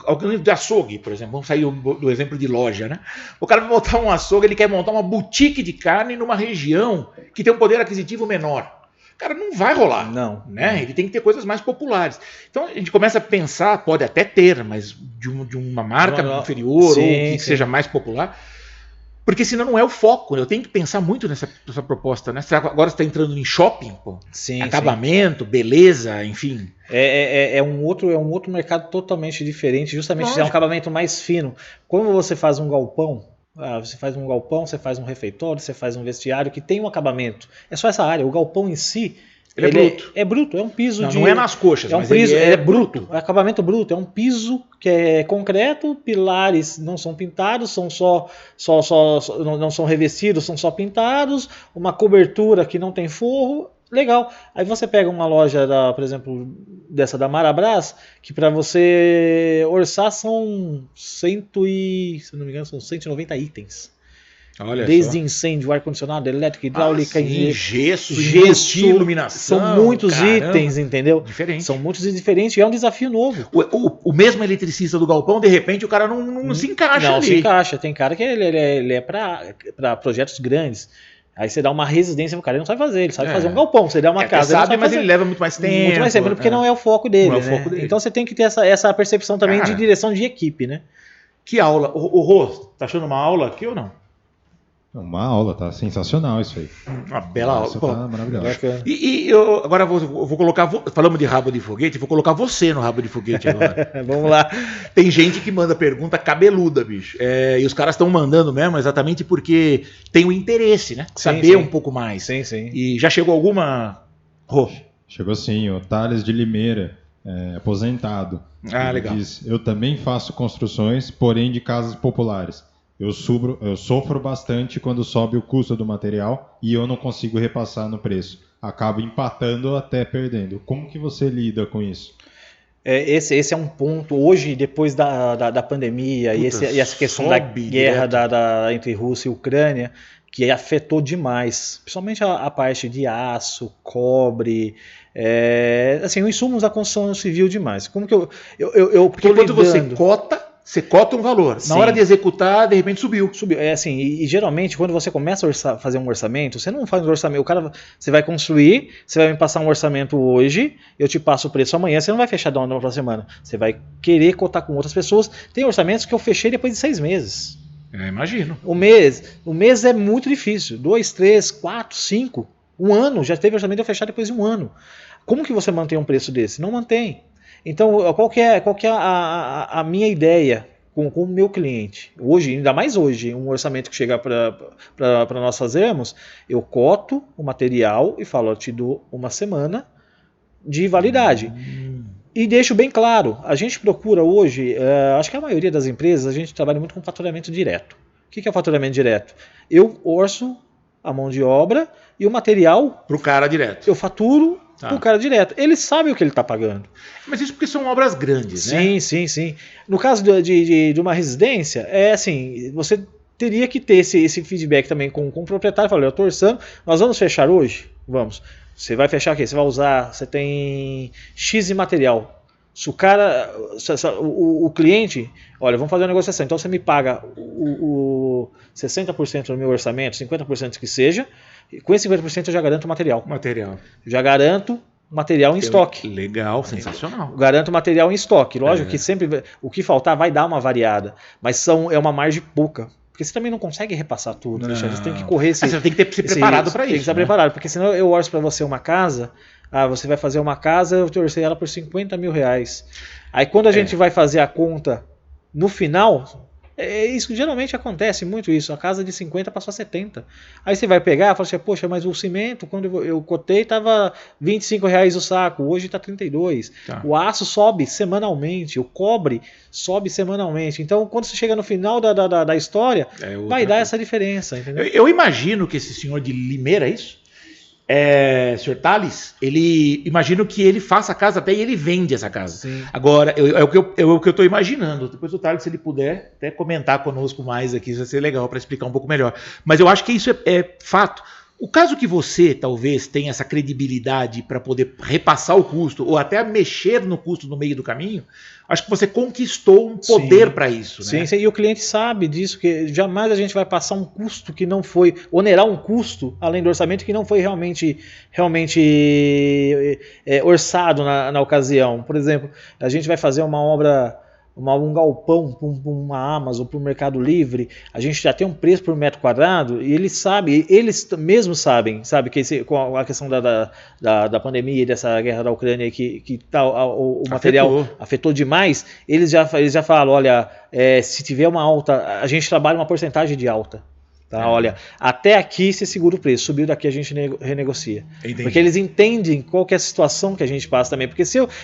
alguém de açougue, por exemplo. Vamos sair do exemplo de loja, né? O cara vai montar um açougue, ele quer montar uma boutique de carne numa região que tem um poder aquisitivo menor. Cara, não vai rolar. Não. Né? Ele tem que ter coisas mais populares. Então a gente começa a pensar, pode até ter, mas de uma marca inferior ou que seja mais popular. Porque senão não é o foco. Eu tenho que pensar muito nessa proposta, né? Agora você está entrando em shopping, pô. Sim, acabamento, beleza, enfim. É um outro mercado totalmente diferente. Justamente é um acabamento mais fino. Quando você faz um galpão, você faz um refeitório, você faz um vestiário que tem um acabamento. É só essa área. O galpão em si, ele é bruto. É bruto, é um piso não é nas coxas, mas piso, ele é bruto. É acabamento bruto, é um piso que é concreto, pilares não são pintados, são não são revestidos, são só pintados, uma cobertura que não tem forro. Legal. Aí você pega uma loja, por exemplo, dessa da Marabras, que para você orçar são se não me engano, são 190 itens. Olha desde só. Incêndio, ar-condicionado, elétrica, hidráulica, gesso, iluminação. São muitos itens, entendeu? Diferente. São muitos itens diferentes e é um desafio novo. O mesmo eletricista do galpão, de repente, o cara não se encaixa ali. Não se encaixa. Tem cara que ele é para projetos grandes. Aí você dá uma residência pro cara, ele não sabe fazer, ele sabe fazer um galpão. Você dá uma casa, ele sabe, mas ele leva muito mais tempo. Muito mais tempo, porque não é o foco dele. Não é o foco dele. Então você tem que ter essa percepção também de direção de equipe, né? Que aula. O Rô, tá achando uma aula aqui ou não? Uma aula, tá sensacional isso aí. Uma bela aula. Tá maravilhoso. E eu agora vou colocar, falamos de rabo de foguete, vou colocar você no rabo de foguete agora. Vamos lá. Tem gente que manda pergunta cabeluda, bicho. E os caras estão mandando mesmo exatamente porque tem o interesse, né? Saber um pouco mais. Sim. E já chegou alguma... Chegou sim, o Thales de Limeira, aposentado. Legal. Diz, eu também faço construções, porém de casas populares. Eu sofro bastante quando sobe o custo do material e eu não consigo repassar no preço. Acabo empatando ou até perdendo. Como que você lida com isso? Esse é um ponto, hoje, depois da pandemia e essa questão da guerra entre Rússia e Ucrânia, que afetou demais, principalmente a parte de aço, cobre, os insumos da construção civil demais. Como que porque quando você cota um valor. Na hora de executar, de repente subiu. E geralmente, quando você começa a fazer um orçamento, você não faz um orçamento. Você vai construir, você vai me passar um orçamento hoje, eu te passo o preço amanhã, você não vai fechar da próxima semana. Você vai querer cotar com outras pessoas. Tem orçamentos que eu fechei depois de 6 meses. Imagino. O mês é muito difícil. 2, 3, 4, 5. Um ano. Já teve orçamento eu fechar depois de um ano. Como que você mantém um preço desse? Não mantém. Então, qual que é a minha ideia com o meu cliente? Hoje, ainda mais hoje, um orçamento que chegar para nós fazermos, eu coto o material e falo, eu te dou uma semana de validade. E deixo bem claro, a gente procura hoje, acho que a maioria das empresas, a gente trabalha muito com faturamento direto. O que é o faturamento direto? Eu orço a mão de obra e o material... Para o cara direto. Eu faturo... o cara direto. Ele sabe o que ele está pagando. Mas isso porque são obras grandes, né? Sim. No caso de uma residência, você teria que ter esse feedback também com o proprietário. Falei, eu estou orçando, nós vamos fechar hoje? Vamos. Você vai fechar o quê? Você vai usar, você tem X de material. Se o cara, o cliente, olha, vamos fazer uma negociação, então você me paga o 60% do meu orçamento, 50% que seja, e com esse 50% eu já garanto o material. Já garanto material em estoque. Legal, sensacional. Garanto material em estoque. Lógico que sempre o que faltar vai dar uma variada, mas é uma margem pouca. Porque você também não consegue repassar tudo, Alexandre. Você tem que correr você tem que se preparado para isso. Tem que estar preparado, porque senão eu orço para você uma casa. Você vai fazer uma casa, eu orcei ela por 50 mil reais. Aí quando a gente vai fazer a conta no final, isso geralmente acontece muito isso. A casa de 50 passou a 70. Aí você vai pegar e fala assim, poxa, mas o cimento, quando eu cotei, estava 25 reais o saco, hoje está 32. Tá. O aço sobe semanalmente, o cobre sobe semanalmente. Então, quando você chega no final da história, vai dar essa diferença. Entendeu? Eu imagino que esse senhor de Limeira, é isso? Sr. Thales, imagino que ele faça a casa até e ele vende essa casa. Sim. Agora, é o que eu estou imaginando. Depois o Thales, se ele puder até comentar conosco mais aqui, isso vai ser legal para explicar um pouco melhor. Mas eu acho que isso é fato. O caso que você talvez tenha essa credibilidade para poder repassar o custo ou até mexer no custo no meio do caminho, acho que você conquistou um poder para isso. Sim, e o cliente sabe disso, que jamais a gente vai passar um custo que não foi, onerar um custo além do orçamento que não foi realmente orçado na ocasião. Por exemplo, a gente vai fazer uma obra, um galpão para uma Amazon, para o Mercado Livre, a gente já tem um preço por metro quadrado e eles mesmos sabem que com a questão da pandemia e dessa guerra da Ucrânia que o material afetou demais, eles já falam, olha, se tiver uma alta, a gente trabalha uma porcentagem de alta. Tá, olha, até aqui você segura o preço, subiu daqui a gente renegocia. Entendi. Porque eles entendem qual que é a situação que a gente passa também. Porque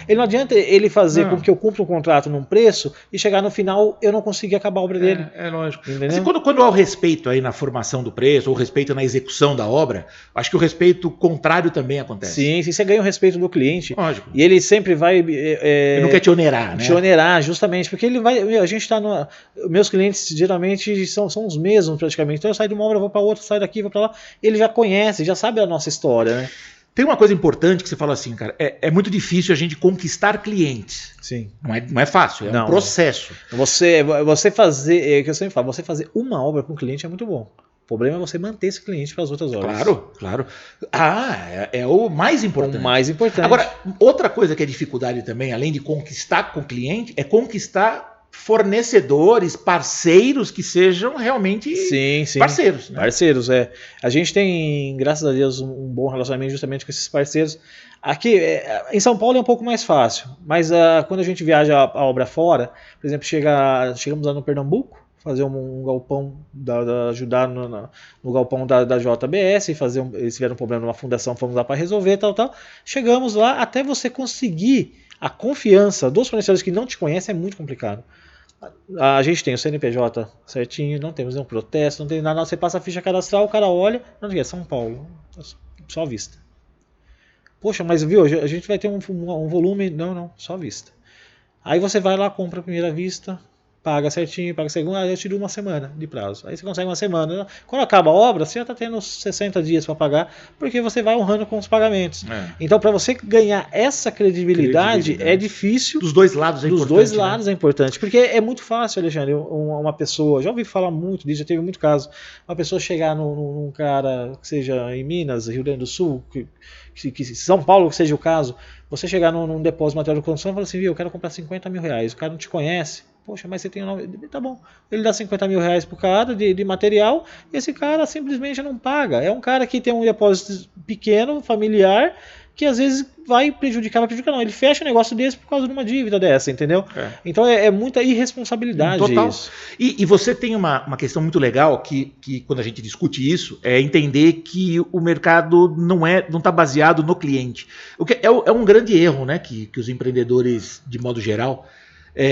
ele não adianta ele fazer com que eu cumpra um contrato num preço e chegar no final eu não conseguir acabar a obra dele. É lógico. Mas quando há o respeito aí na formação do preço, ou o respeito na execução da obra, acho que o respeito contrário também acontece. Sim, você ganha o respeito do cliente. Lógico. E ele sempre vai... Ele não quer te onerar, né? Te onerar, justamente. Porque ele vai... a gente está no... Meus clientes geralmente são os mesmos praticamente. Então eu saio de uma obra, vou para outra, saio daqui, vou para lá. Ele já conhece, já sabe a nossa história, né? Tem uma coisa importante que você fala assim, cara, é muito difícil a gente conquistar clientes. Sim. Não é fácil, um processo. Você fazer, que eu sempre falo, você fazer uma obra com um cliente é muito bom. O problema é você manter esse cliente para as outras obras. Claro. É o mais importante. O mais importante. Agora, outra coisa que é dificuldade também, além de conquistar com o cliente, é conquistar fornecedores, parceiros que sejam realmente parceiros. Né? Parceiros, A gente tem, graças a Deus, um bom relacionamento justamente com esses parceiros. Aqui, em São Paulo é um pouco mais fácil, mas quando a gente viaja a obra fora, por exemplo, chegamos lá no Pernambuco, fazer um galpão, ajudar no galpão da JBS, eles tiveram um problema numa fundação, fomos lá para resolver, tal. Chegamos lá, até você conseguir a confiança dos fornecedores que não te conhecem é muito complicado. A gente tem o CNPJ certinho, não temos nenhum protesto, não tem nada. Você passa a ficha cadastral, o cara olha, não é São Paulo, só vista. Poxa, mas viu, a gente vai ter um volume, não, só vista. Aí você vai lá, compra a primeira vista, paga certinho, paga a segunda, eu te dou uma semana de prazo. Aí você consegue uma semana. Quando acaba a obra, você já está tendo 60 dias para pagar, porque você vai honrando com os pagamentos. Então, para você ganhar essa credibilidade é difícil. Dos dois lados é importante. Dos dois lados é importante, porque é muito fácil, Alexandre, uma pessoa, já ouvi falar muito disso, já teve muito caso, uma pessoa chegar num cara, que seja em Minas, Rio Grande do Sul, que São Paulo, que seja o caso, você chegar num depósito de material de construção e falar assim, viu, eu quero comprar 50 mil reais, o cara não te conhece. Poxa, mas você tem o nome. Tá bom. Ele dá 50 mil reais por cara de material e esse cara simplesmente não paga. É um cara que tem um depósito pequeno, familiar, que às vezes vai prejudicar, não. Ele fecha o negócio desse por causa de uma dívida dessa, entendeu? Então é muita irresponsabilidade. Total. Isso. E você tem uma questão muito legal que quando a gente discute isso, é entender que o mercado não está baseado no cliente. O que é um grande erro, né, que os empreendedores, de modo geral,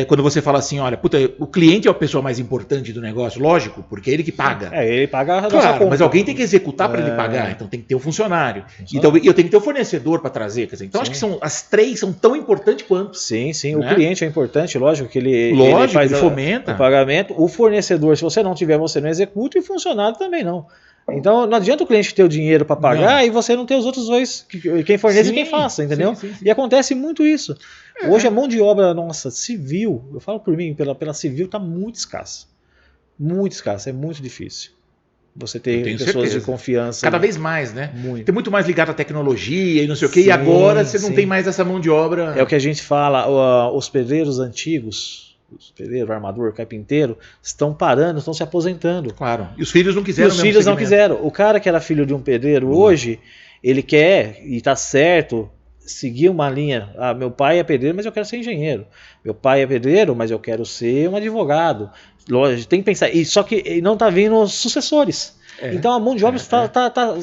quando você fala assim, olha, o cliente é a pessoa mais importante do negócio, lógico, porque é ele que paga. Ele paga a nossa conta. Conta. Mas alguém tem que executar para ele pagar, então tem que ter o funcionário. Então eu tenho que ter o fornecedor para trazer. Quer dizer, então acho que as três são tão importantes quanto. Sim. Né? O cliente é importante, lógico que ele faz ele fomenta o pagamento. O fornecedor, se você não tiver, você não executa, e o funcionário também não. Então não adianta o cliente ter o dinheiro para pagar e você não ter os outros dois, quem fornece e quem faça, entendeu? Sim. E acontece muito isso. Hoje a mão de obra nossa civil, eu falo por mim, pela civil está muito escassa. Muito escassa, é muito difícil. Você ter pessoas certeza. de confiança. Cada vez mais, né? Muito. Tem muito mais ligado à tecnologia e não sei o quê, e Sim, agora você não sim. tem mais essa mão de obra. É o que a gente fala, os pedreiros antigos, os pedreiros, armador, carpinteiro, estão parando, estão se aposentando. Claro. E os filhos não E quiseram. os filhos não quiseram. O cara que era filho de um pedreiro hoje, ele quer, e tá certo, seguir uma linha. Ah, meu pai é pedreiro, mas eu quero ser engenheiro. Meu pai é pedreiro, mas eu quero ser um advogado. Lógico, tem que pensar. E só que não tá vindo os sucessores. Então a mão de obra está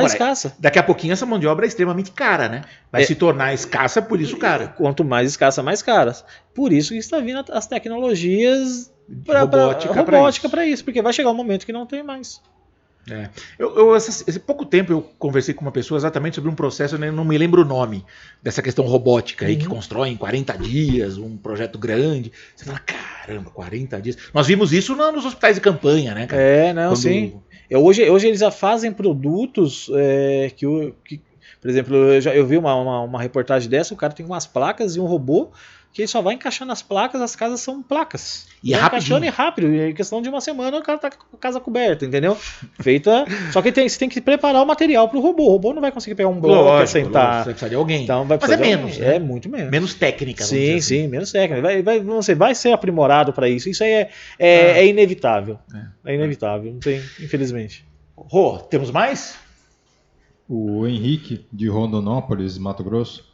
escassa. Daqui a pouquinho essa mão de obra é extremamente cara, né? Vai se tornar escassa, por isso cara. Quanto mais escassa, mais caras. Por isso que está vindo as tecnologias robótica para isso, porque vai chegar um momento que não tem mais. Esse pouco tempo eu conversei com uma pessoa exatamente sobre um processo, eu não me lembro o nome dessa questão robótica aí, que constrói em 40 dias um projeto grande. Você fala, caramba, 40 dias. Nós vimos isso nos hospitais de campanha, né, cara? Sim. Hoje eles já fazem produtos que por exemplo, eu vi uma reportagem dessa, o cara tem umas placas e um robô que ele só vai encaixando as placas, as casas são placas. E é rapidinho. Rápido, em questão de uma semana o cara tá com a casa coberta, entendeu? Feita. Só que você tem que preparar o material pro robô. O robô não vai conseguir pegar um bloco e sentar. Vai precisar de alguém. Então vai Mas é menos, né? É muito menos. Menos técnica. Sim, assim. Menos técnica. Você vai ser aprimorado para isso. Isso aí é inevitável. É inevitável, não tem, infelizmente. Rô, temos mais? O Henrique, de Rondonópolis, Mato Grosso.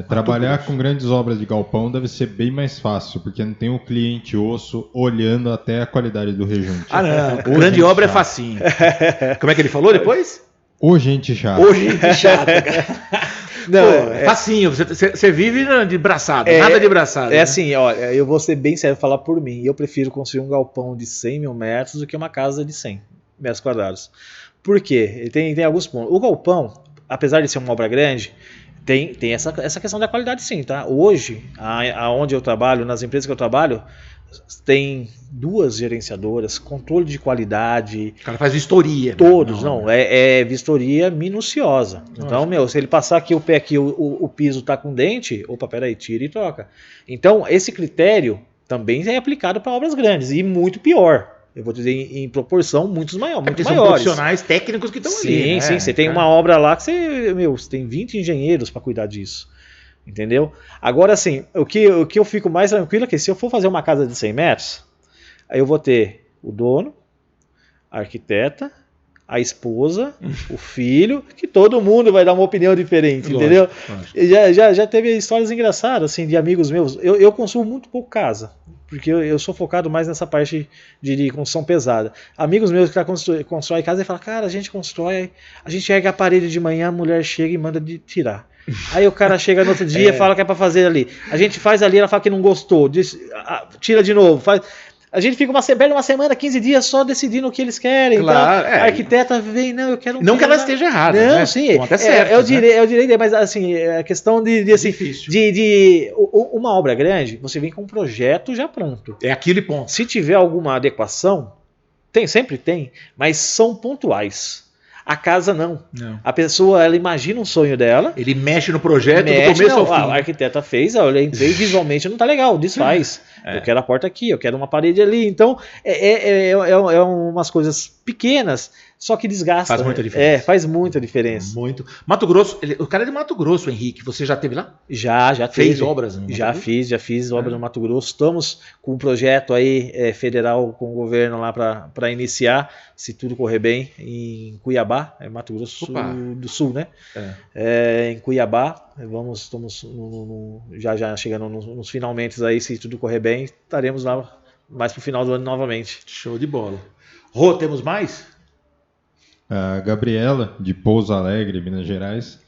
Trabalhar com grandes obras de galpão deve ser bem mais fácil, porque não tem o cliente osso olhando até a qualidade do rejunte. Não, grande obra é facinho. Como é que ele falou depois? Ô gente chata. Ô gente chata, cara. Não, facinho, você vive de braçada, nada de braçada. Né? Assim, olha, eu vou ser bem sério falar por mim, eu prefiro construir um galpão de 100 mil metros do que uma casa de 100 metros quadrados. Por quê? Tem alguns pontos. O galpão, apesar de ser uma obra grande, tem essa questão da qualidade sim, tá? Hoje, aonde eu trabalho, nas empresas que eu trabalho, tem 2 gerenciadoras, controle de qualidade. O cara faz vistoria. Todos, é vistoria minuciosa. Nossa. Então, se ele passar aqui o pé aqui, o piso tá com dente, opa, peraí, tira e troca. Então, esse critério também é aplicado para obras grandes, e muito pior. Eu vou dizer em proporção muito maiores. São profissionais técnicos que estão ali. Né? Sim. Você tem uma obra lá que você tem 20 engenheiros para cuidar disso. Entendeu? Agora, assim, o que eu fico mais tranquilo é que se eu for fazer uma casa de 100 metros, aí eu vou ter o dono, a arquiteta, a esposa, o filho, que todo mundo vai dar uma opinião diferente, entendeu? Lógico. Já teve histórias engraçadas, assim, de amigos meus. Eu consumo muito pouco casa, porque eu sou focado mais nessa parte de construção pesada. Amigos meus que constroem casa e falam, cara, a gente constrói, a gente ergue a parede de manhã, a mulher chega e manda de tirar. Aí o cara chega no outro dia e fala que é pra fazer ali. A gente faz ali, ela fala que não gostou, tira de novo, faz... A gente fica uma semana, 15 dias só decidindo o que eles querem. Claro, então, a arquiteta vem, não, eu quero... Não que ela esteja errada, não, né? Sim, é o direito, mas assim, a questão de uma obra grande, você vem com um projeto já pronto. É aquilo e ponto. Se tiver alguma adequação, sempre tem, mas são pontuais. A casa não. A pessoa, ela imagina um sonho dela. Ele mexe no projeto do começo ao fim. A arquiteta fez, eu entrei visualmente não tá legal, desfaz. Eu quero a porta aqui, eu quero uma parede ali. Então, é umas coisas pequenas, só que desgasta. Faz muita diferença. Faz muita diferença. Muito. Mato Grosso, o cara é de Mato Grosso, Henrique, você já esteve lá? Já fez obras no Mato Grosso? Já fiz obras no Mato Grosso. Estamos com um projeto aí federal com o governo lá para iniciar, se tudo correr bem, em Cuiabá, Mato Grosso do Sul, né? Em Cuiabá, estamos já chegando nos finalmente aí, se tudo correr bem, estaremos lá mais pro final do ano novamente. Show de bola. Rô, temos mais? A Gabriela, de Pouso Alegre, Minas Gerais,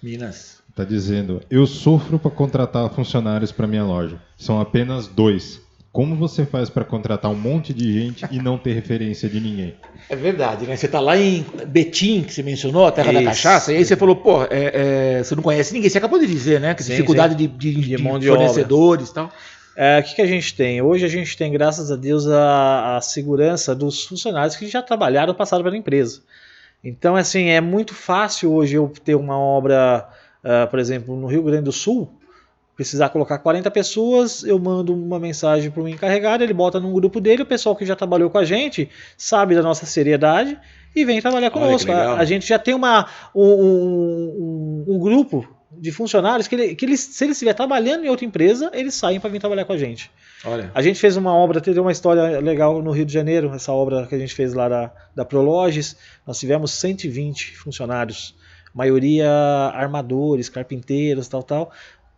está dizendo: eu sofro para contratar funcionários para minha loja. São apenas 2. Como você faz para contratar um monte de gente e não ter referência de ninguém? É verdade, né? Você está lá em Betim, que você mencionou, a terra da cachaça, e aí você falou, você não conhece ninguém. Você acabou de dizer, né? Que dificuldade de fornecedores e tal. O que a gente tem? Hoje a gente tem, graças a Deus, a segurança dos funcionários que já trabalharam, passaram pela empresa. Então, assim, é muito fácil hoje eu ter uma obra, por exemplo, no Rio Grande do Sul, precisar colocar 40 pessoas, eu mando uma mensagem para o encarregado, ele bota num grupo dele, o pessoal que já trabalhou com a gente sabe da nossa seriedade e vem trabalhar conosco. A gente já tem um grupo de funcionários que se ele estiver trabalhando em outra empresa, eles saem para vir trabalhar com a gente. Olha. A gente fez uma obra, teve uma história legal no Rio de Janeiro, essa obra que a gente fez lá da Prologes, nós tivemos 120 funcionários, maioria armadores, carpinteiros, tal.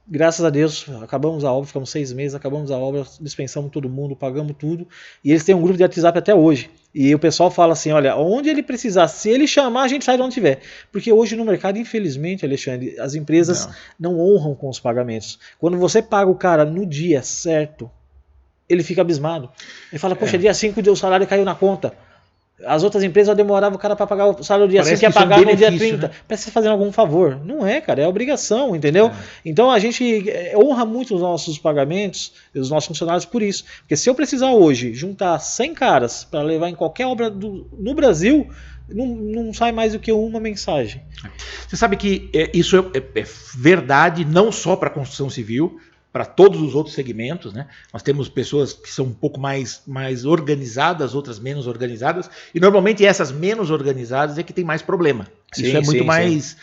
Graças a Deus, acabamos a obra, ficamos 6 meses, acabamos a obra, dispensamos todo mundo, pagamos tudo. E eles têm um grupo de WhatsApp até hoje. E o pessoal fala assim, olha, onde ele precisar, se ele chamar, a gente sai de onde tiver. Porque hoje no mercado, infelizmente, Alexandre, as empresas não honram com os pagamentos. Quando você paga o cara no dia certo, ele fica abismado. Ele fala, poxa, dia 5 o salário caiu na conta. As outras empresas demoravam o cara para pagar o salário do dia 5 e ia pagar no dia 30. Né? Parece que fazendo algum favor. Não é, cara, é obrigação, entendeu? Então a gente honra muito os nossos pagamentos e os nossos funcionários por isso. Porque se eu precisar hoje juntar 100 caras para levar em qualquer obra no Brasil, não sai mais do que uma mensagem. Você sabe que isso é verdade não só para a construção civil, para todos os outros segmentos, né? Nós temos pessoas que são um pouco mais organizadas, outras menos organizadas, e normalmente essas menos organizadas é que tem mais problema. Sim, isso é muito mais,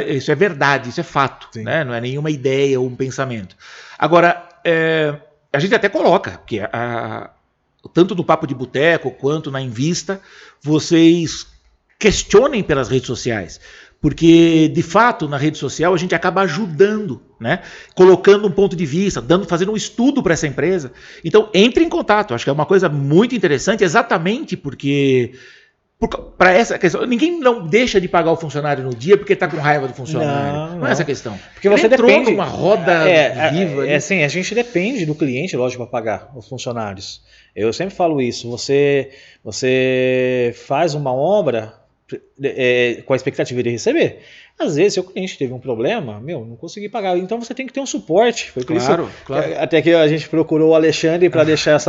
isso é verdade, isso é fato, né? Não é nenhuma ideia ou um pensamento. Agora, a gente até coloca que tanto no Papo de Boteco quanto na Invista, vocês questionem pelas redes sociais. Porque, de fato, na rede social a gente acaba ajudando, né? Colocando um ponto de vista, fazendo um estudo para essa empresa. Então, entre em contato. Acho que é uma coisa muito interessante, exatamente porque, para essa questão, ninguém não deixa de pagar o funcionário no dia porque está com raiva do funcionário. Não é essa a questão. Porque você depende numa roda viva. Assim, a gente depende do cliente, lógico, para pagar os funcionários. Eu sempre falo isso. Você faz uma obra com a expectativa de receber. Às vezes, se o cliente teve um problema, não consegui pagar. Então você tem que ter um suporte. Foi por isso até que a gente procurou o Alexandre para deixar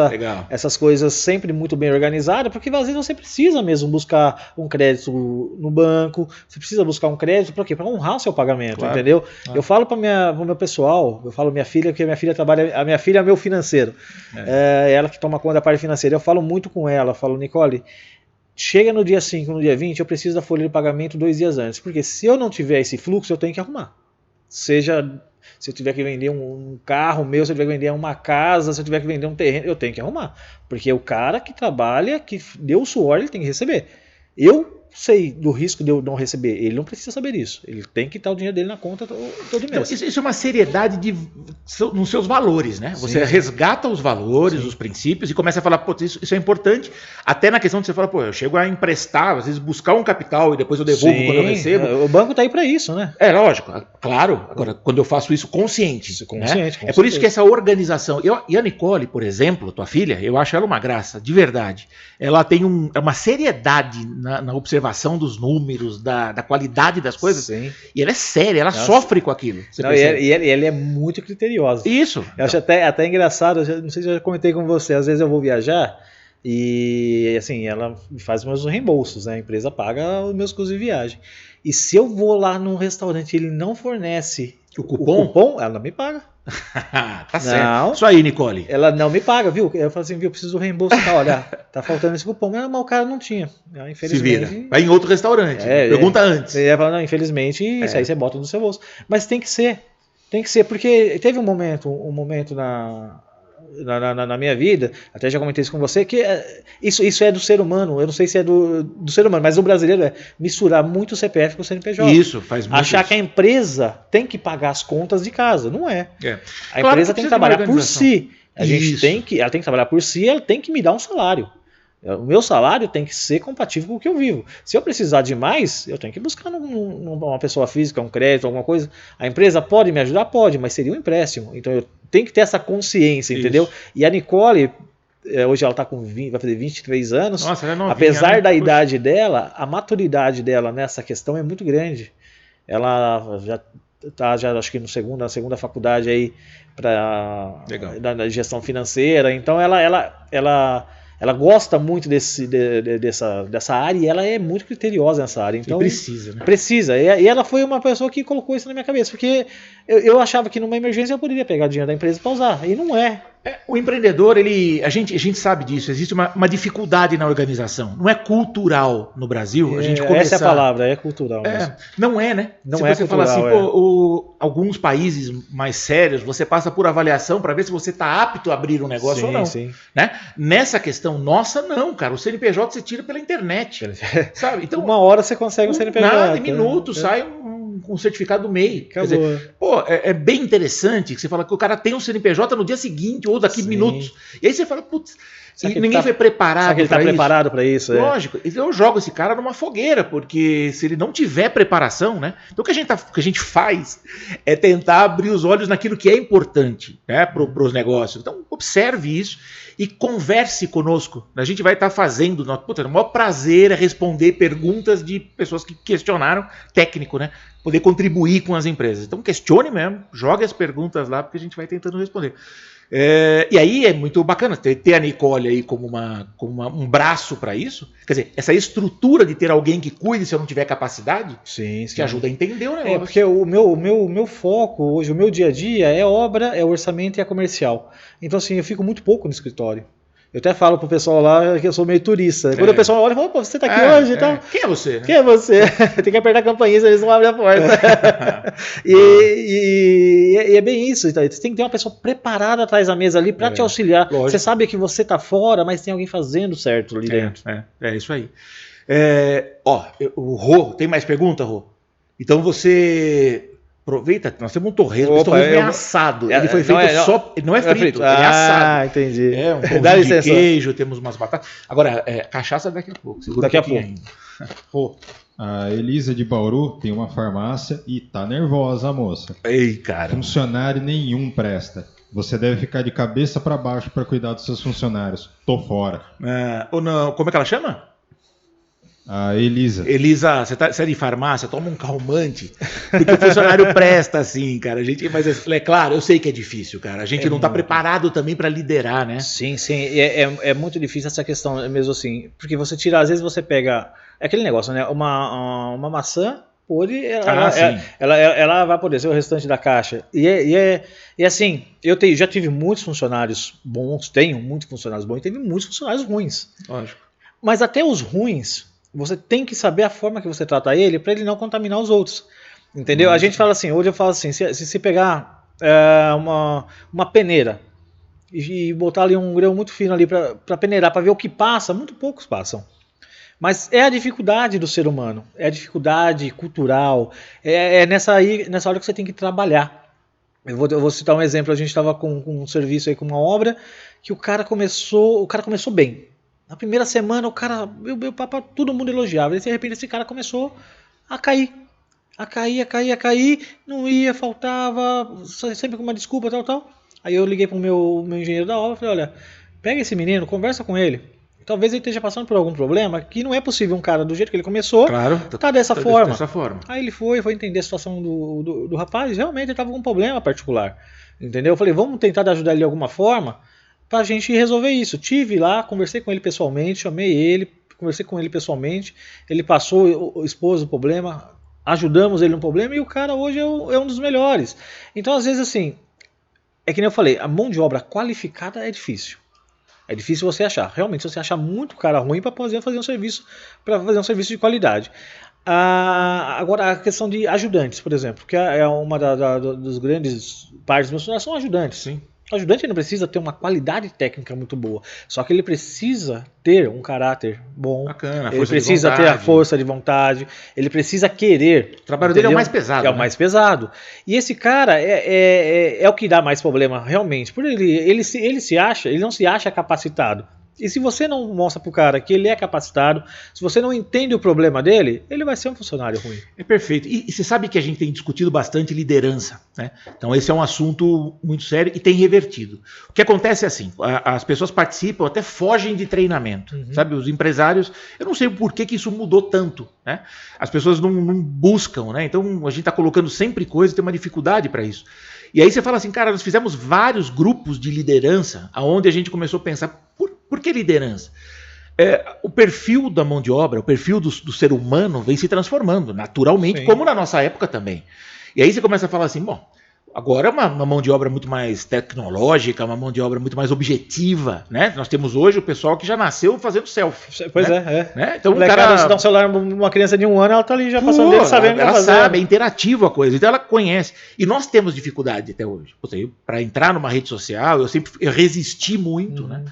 essas coisas sempre muito bem organizadas, porque às vezes você precisa mesmo buscar um crédito no banco, você precisa buscar um crédito para quê? Para honrar o seu pagamento, entendeu? Eu falo para o meu pessoal, eu falo minha filha, que a minha filha trabalha, a minha filha é meu financeiro. Ela que toma conta da parte financeira. Eu falo muito com ela, eu falo, Nicole, chega no dia 5, no dia 20, eu preciso da folha de pagamento 2 dias antes. Porque se eu não tiver esse fluxo, eu tenho que arrumar. Seja se eu tiver que vender um carro meu, se eu tiver que vender uma casa, se eu tiver que vender um terreno, eu tenho que arrumar. Porque o cara que trabalha, que deu o suor, ele tem que receber. Eu sei do risco de eu não receber. Ele não precisa saber disso. Ele tem que estar o dinheiro dele na conta todo mês. Então, isso é uma seriedade nos seus valores, né? Você resgata os valores, os princípios e começa a falar, pô, isso é importante. Até na questão de você falar, pô, eu chego a emprestar, às vezes buscar um capital e depois eu devolvo quando eu recebo. O banco está aí para isso, né? É lógico, claro. Agora, quando eu faço isso consciente. Né? É por isso que essa organização. E a Nicole, por exemplo, tua filha, eu acho ela uma graça, de verdade. Ela tem uma seriedade na observação dos números, da qualidade das coisas. E ela é séria, ela sofre com aquilo. E ela é muito criteriosa. Isso. Eu acho até engraçado, não sei se eu já comentei com você, às vezes eu vou viajar e assim, ela faz meus reembolsos, né? A empresa paga os meus custos de viagem. E se eu vou lá num restaurante e ele não fornece o cupom, ela não me paga. Tá certo. Isso aí, Nicole. Ela não me paga, viu? Eu falo assim, viu, eu preciso do reembolso. Olha, tá faltando esse cupom. Mas o cara não tinha. Infelizmente. Se vira. Vai em outro restaurante. Pergunta antes. Ela fala, não, infelizmente, isso aí você bota no seu bolso. Mas tem que ser. Tem que ser, porque teve um momento na minha vida, até já comentei isso com você, que isso é do ser humano. Eu não sei se é do ser humano, mas o brasileiro é misturar muito o CPF com o CNPJ. Isso, faz muito. Achar que a empresa tem que pagar as contas de casa. Não é. A empresa tem que trabalhar por si. Ela tem que trabalhar por si, ela tem que me dar um salário. O meu salário tem que ser compatível com o que eu vivo. Se eu precisar de mais, eu tenho que buscar numa pessoa física, um crédito, alguma coisa. A empresa pode me ajudar? Pode, mas seria um empréstimo. Então eu tenho que ter essa consciência, entendeu? E a Nicole, hoje ela está vai fazer 23 anos. Nossa, ela é novinha, apesar da idade dela, a maturidade dela nessa questão é muito grande. Ela já está, acho que na segunda faculdade aí da gestão financeira. Então ela ela gosta muito dessa área e ela é muito criteriosa nessa área. Então, precisa, né? Precisa. E ela foi uma pessoa que colocou isso na minha cabeça, porque eu achava que numa emergência eu poderia pegar dinheiro da empresa para usar, e não é. O empreendedor, a gente sabe disso, existe uma dificuldade na organização. Não é cultural no Brasil. A gente começar... Essa é a palavra, é cultural. Não é, né? Não se é você cultural, fala assim, alguns países mais sérios, você passa por avaliação para ver se você está apto a abrir um negócio ou não. Sim. Né? Nessa questão nossa, não, cara. O CNPJ você tira pela internet. Sabe? Então, uma hora você consegue um CNPJ. Nada, em minutos, sai um certificado do MEI. Quer dizer, é bem interessante que você fala que o cara tem um CNPJ no dia seguinte ou daqui minutos. E aí você fala, putz, ninguém foi preparado para isso. Será que ele está preparado para isso? Lógico. Então eu jogo esse cara numa fogueira, porque se ele não tiver preparação, né? Então o que a gente faz é tentar abrir os olhos naquilo que é importante, né, para os negócios. Então observe isso e converse conosco. A gente vai estar fazendo, o maior prazer é responder perguntas de pessoas que questionaram, técnico, né? Poder contribuir com as empresas. Então questione mesmo, jogue as perguntas lá, porque a gente vai tentando responder. E aí é muito bacana ter a Nicole aí como um braço para isso. Quer dizer, essa estrutura de ter alguém que cuide se eu não tiver capacidade, te ajuda a entender o negócio. Porque o meu foco hoje, o meu dia a dia é obra, é orçamento e é comercial. Então assim, eu fico muito pouco no escritório. Eu até falo pro pessoal lá que eu sou meio turista. Quando o pessoal olha e fala, pô, você tá aqui hoje e tal. Quem é você? Quem é você? Tem que apertar a campainha, senão eles não abrem a porta. E é bem isso. Então, você tem que ter uma pessoa preparada atrás da mesa ali para te auxiliar. Lógico. Você sabe que você tá fora, mas tem alguém fazendo certo ali dentro. É isso aí. O Rô, tem mais pergunta, Rô? Então você... Aproveita, nós temos um torresmo, é assado. Ele foi feito não é frito, ele é assado. Entendi. Um pãozinho de queijo, temos umas batatas. Agora, cachaça daqui a pouco. Daqui a pouco. Ainda. A Elisa de Bauru tem uma farmácia e tá nervosa a moça. Ei, cara. Funcionário nenhum presta. Você deve ficar de cabeça para baixo para cuidar dos seus funcionários. Tô fora. Ou não, como é que ela chama? A Elisa. Elisa, você é de farmácia, toma um calmante, porque o funcionário presta assim, cara. Mas é claro, eu sei que é difícil, cara. A gente não está preparado também para liderar, né? Sim. É muito difícil essa questão mesmo assim, porque você tira, às vezes você pega, é aquele negócio, né? Uma maçã pode, ela vai poder ser o restante da caixa. E assim, já tive muitos funcionários bons, tenho muitos funcionários bons e teve muitos funcionários ruins. Lógico. Mas até os ruins, você tem que saber a forma que você trata ele para ele não contaminar os outros. Entendeu? A gente fala assim, hoje eu falo assim, se pegar uma peneira e botar ali um grão muito fino ali para peneirar, para ver o que passa, muito poucos passam. Mas é a dificuldade do ser humano, é a dificuldade cultural, nessa hora que você tem que trabalhar. Eu vou citar um exemplo, a gente estava com um serviço aí, com uma obra, que o cara começou bem. Na primeira semana, o cara, todo mundo elogiava. E de repente esse cara começou a cair. A cair. Não ia, faltava, sempre com uma desculpa, tal. Aí eu liguei pro meu engenheiro da obra e falei, olha, pega esse menino, conversa com ele. Talvez ele esteja passando por algum problema, que não é possível um cara do jeito que ele começou, tá dessa forma. Aí ele foi entender a situação do rapaz, realmente ele estava com um problema particular. Entendeu? Eu falei, vamos tentar ajudar ele de alguma forma, pra gente resolver isso. Tive lá, conversei com ele pessoalmente, chamei ele, conversei com ele pessoalmente, ele passou, expôs o problema, ajudamos ele no problema e o cara hoje é um dos melhores. Então, às vezes, assim, é que nem eu falei, a mão de obra qualificada é difícil. É difícil você achar. Realmente, você achar muito cara ruim para fazer um serviço de qualidade. Agora, a questão de ajudantes, por exemplo, que é uma dos grandes partes dos meus funcionários, são ajudantes. Sim. O ajudante não precisa ter uma qualidade técnica muito boa, só que ele precisa ter um caráter bom. Bacana, ele precisa ter a força de vontade, ele precisa querer. O trabalho dele é o mais pesado. É o mais pesado. E esse cara é o que dá mais problema, realmente. Por ele não se acha capacitado. E se você não mostra pro cara que ele é capacitado, se você não entende o problema dele, ele vai ser um funcionário ruim. É perfeito. E você sabe que a gente tem discutido bastante liderança, né? Então esse é um assunto muito sério e tem revertido. O que acontece é assim, as pessoas participam, até fogem de treinamento, sabe? Os empresários, eu não sei por que isso mudou tanto, né? As pessoas não buscam, né? Então a gente está colocando sempre coisa e tem uma dificuldade para isso. E aí você fala assim, cara, nós fizemos vários grupos de liderança, onde a gente começou a pensar, por Por que liderança? O perfil da mão de obra, o perfil do ser humano vem se transformando naturalmente, Sim. como na nossa época também. E aí você começa a falar assim, bom, agora é uma mão de obra muito mais tecnológica, uma mão de obra muito mais objetiva, né? Nós temos hoje o pessoal que já nasceu fazendo selfie. Pois né? é. Né? Então o Molecada, cara se dá um celular pra uma criança de 1 ano, ela tá ali já passando dele, sabendo o que ela tá fazendo. sabe, é interativo a coisa, então ela conhece. E nós temos dificuldade até hoje. Para entrar numa rede social, eu resisti muito, né?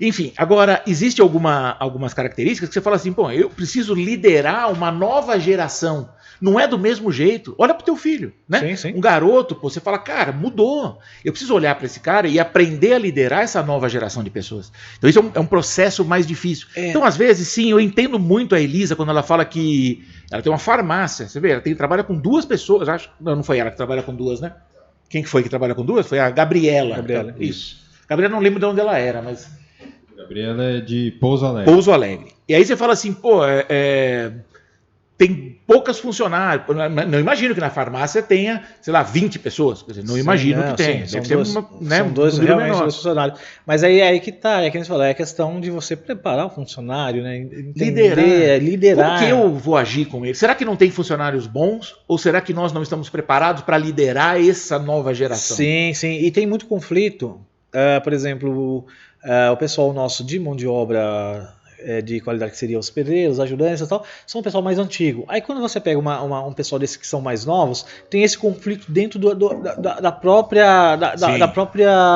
Enfim, agora, existem algumas características que você fala assim, pô, eu preciso liderar uma nova geração. Não é do mesmo jeito. Olha pro teu filho, né? Sim, sim. Um garoto, pô, você fala, cara, mudou. Eu preciso olhar para esse cara e aprender a liderar essa nova geração de pessoas. Então isso é um processo mais difícil. Então, às vezes, sim, eu entendo muito a Elisa quando ela fala que ela tem uma farmácia. Você vê, ela trabalha com 2 pessoas. Acho, não foi ela que trabalha com 2, né? Quem que foi que trabalha com 2? Foi a Gabriela. Gabriela, isso. Gabriela, não lembro de onde ela era, mas... Gabriela é de Pouso Alegre. Pouso Alegre. E aí você fala assim, pô, tem poucas funcionários. Não imagino que na farmácia tenha, sei lá, 20 pessoas. Quer dizer, não imagino que tenha. Sim, deve ser são dois realmente dois funcionários. Mas aí que tá, é que a gente falou, é a questão de você preparar o funcionário, né? Liderar. Como que eu vou agir com ele? Será que não tem funcionários bons? Ou será que nós não estamos preparados para liderar essa nova geração? Sim. E tem muito conflito. Por exemplo, o pessoal nosso de mão de obra de qualidade, que seriam os pedreiros, ajudantes e tal, são um pessoal mais antigo. Aí quando você pega um pessoal desses que são mais novos, tem esse conflito dentro da própria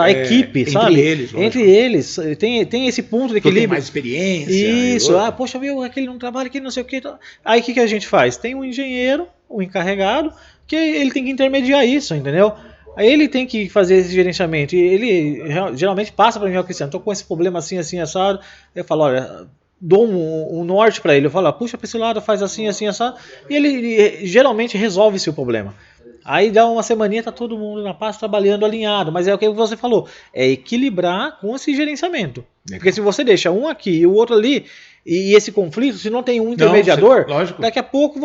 equipe, sabe? Entre eles. Tem esse ponto de equilíbrio. Tem mais experiência. Isso. Poxa, viu, aquele não trabalha, aquele não sei o que. Aí o que a gente faz? Tem um engenheiro, um encarregado, que ele tem que intermediar isso, entendeu? Aí ele tem que fazer esse gerenciamento. E ele geralmente passa para mim, ó, Cristiano, tô com esse problema assim, assado. Eu falo, olha, dou um norte para ele. Eu falo, puxa para esse lado, faz assim, assado. E ele geralmente resolve esse problema. Aí dá uma semaninha, tá todo mundo na paz, trabalhando alinhado. Mas é o que você falou, é equilibrar com esse gerenciamento. Legal. Porque se você deixa um aqui e o outro ali, e esse conflito, se não tem um intermediador, daqui a pouco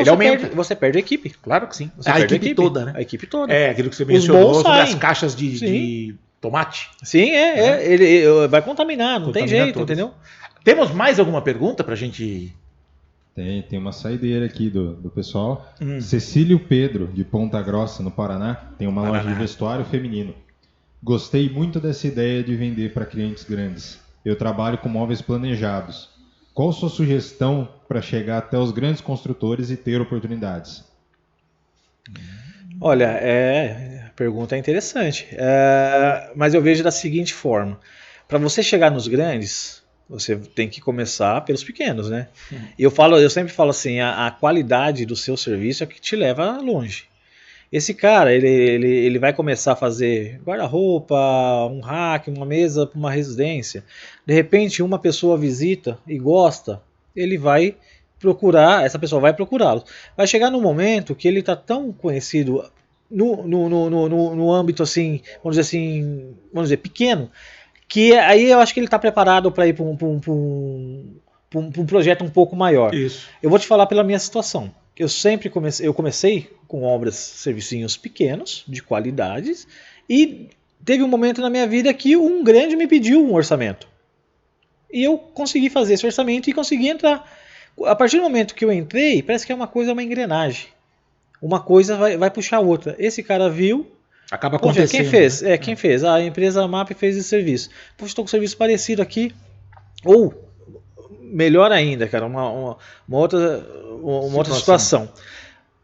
você perde a equipe. Claro que sim. A equipe toda, né? A equipe toda. Aquilo que você mencionou sobre as caixas de tomate. Sim, ele vai contaminar, não tem jeito, todas. Entendeu? Temos mais alguma pergunta pra gente... Tem uma saideira aqui do pessoal. Cecílio Pedro, de Ponta Grossa, no Paraná, tem uma loja de vestuário feminino. Gostei muito dessa ideia de vender para clientes grandes. Eu trabalho com móveis planejados. Qual sua sugestão para chegar até os grandes construtores e ter oportunidades? Olha, a pergunta é interessante, mas eu vejo da seguinte forma. Para você chegar nos grandes, você tem que começar pelos pequenos, né? Eu sempre falo assim, a qualidade do seu serviço é que te leva longe. Esse cara, ele vai começar a fazer guarda-roupa, um rack, uma mesa para uma residência. De repente, uma pessoa visita e gosta, essa pessoa vai procurá-lo. Vai chegar num momento que ele está tão conhecido no âmbito assim, vamos dizer, pequeno, que aí eu acho que ele está preparado para ir para um projeto um pouco maior. Isso. Eu vou te falar pela minha situação. Eu comecei com obras, servicinhos pequenos, de qualidades, e teve um momento na minha vida que um grande me pediu um orçamento. E eu consegui fazer esse orçamento e consegui entrar. A partir do momento que eu entrei, parece que é uma engrenagem. Uma coisa vai puxar a outra. Esse cara viu... Acaba acontecendo. Quem fez? Quem fez? A empresa MAP fez esse serviço. Poxa, estou com um serviço parecido aqui. Ou, melhor ainda, cara, uma outra situação.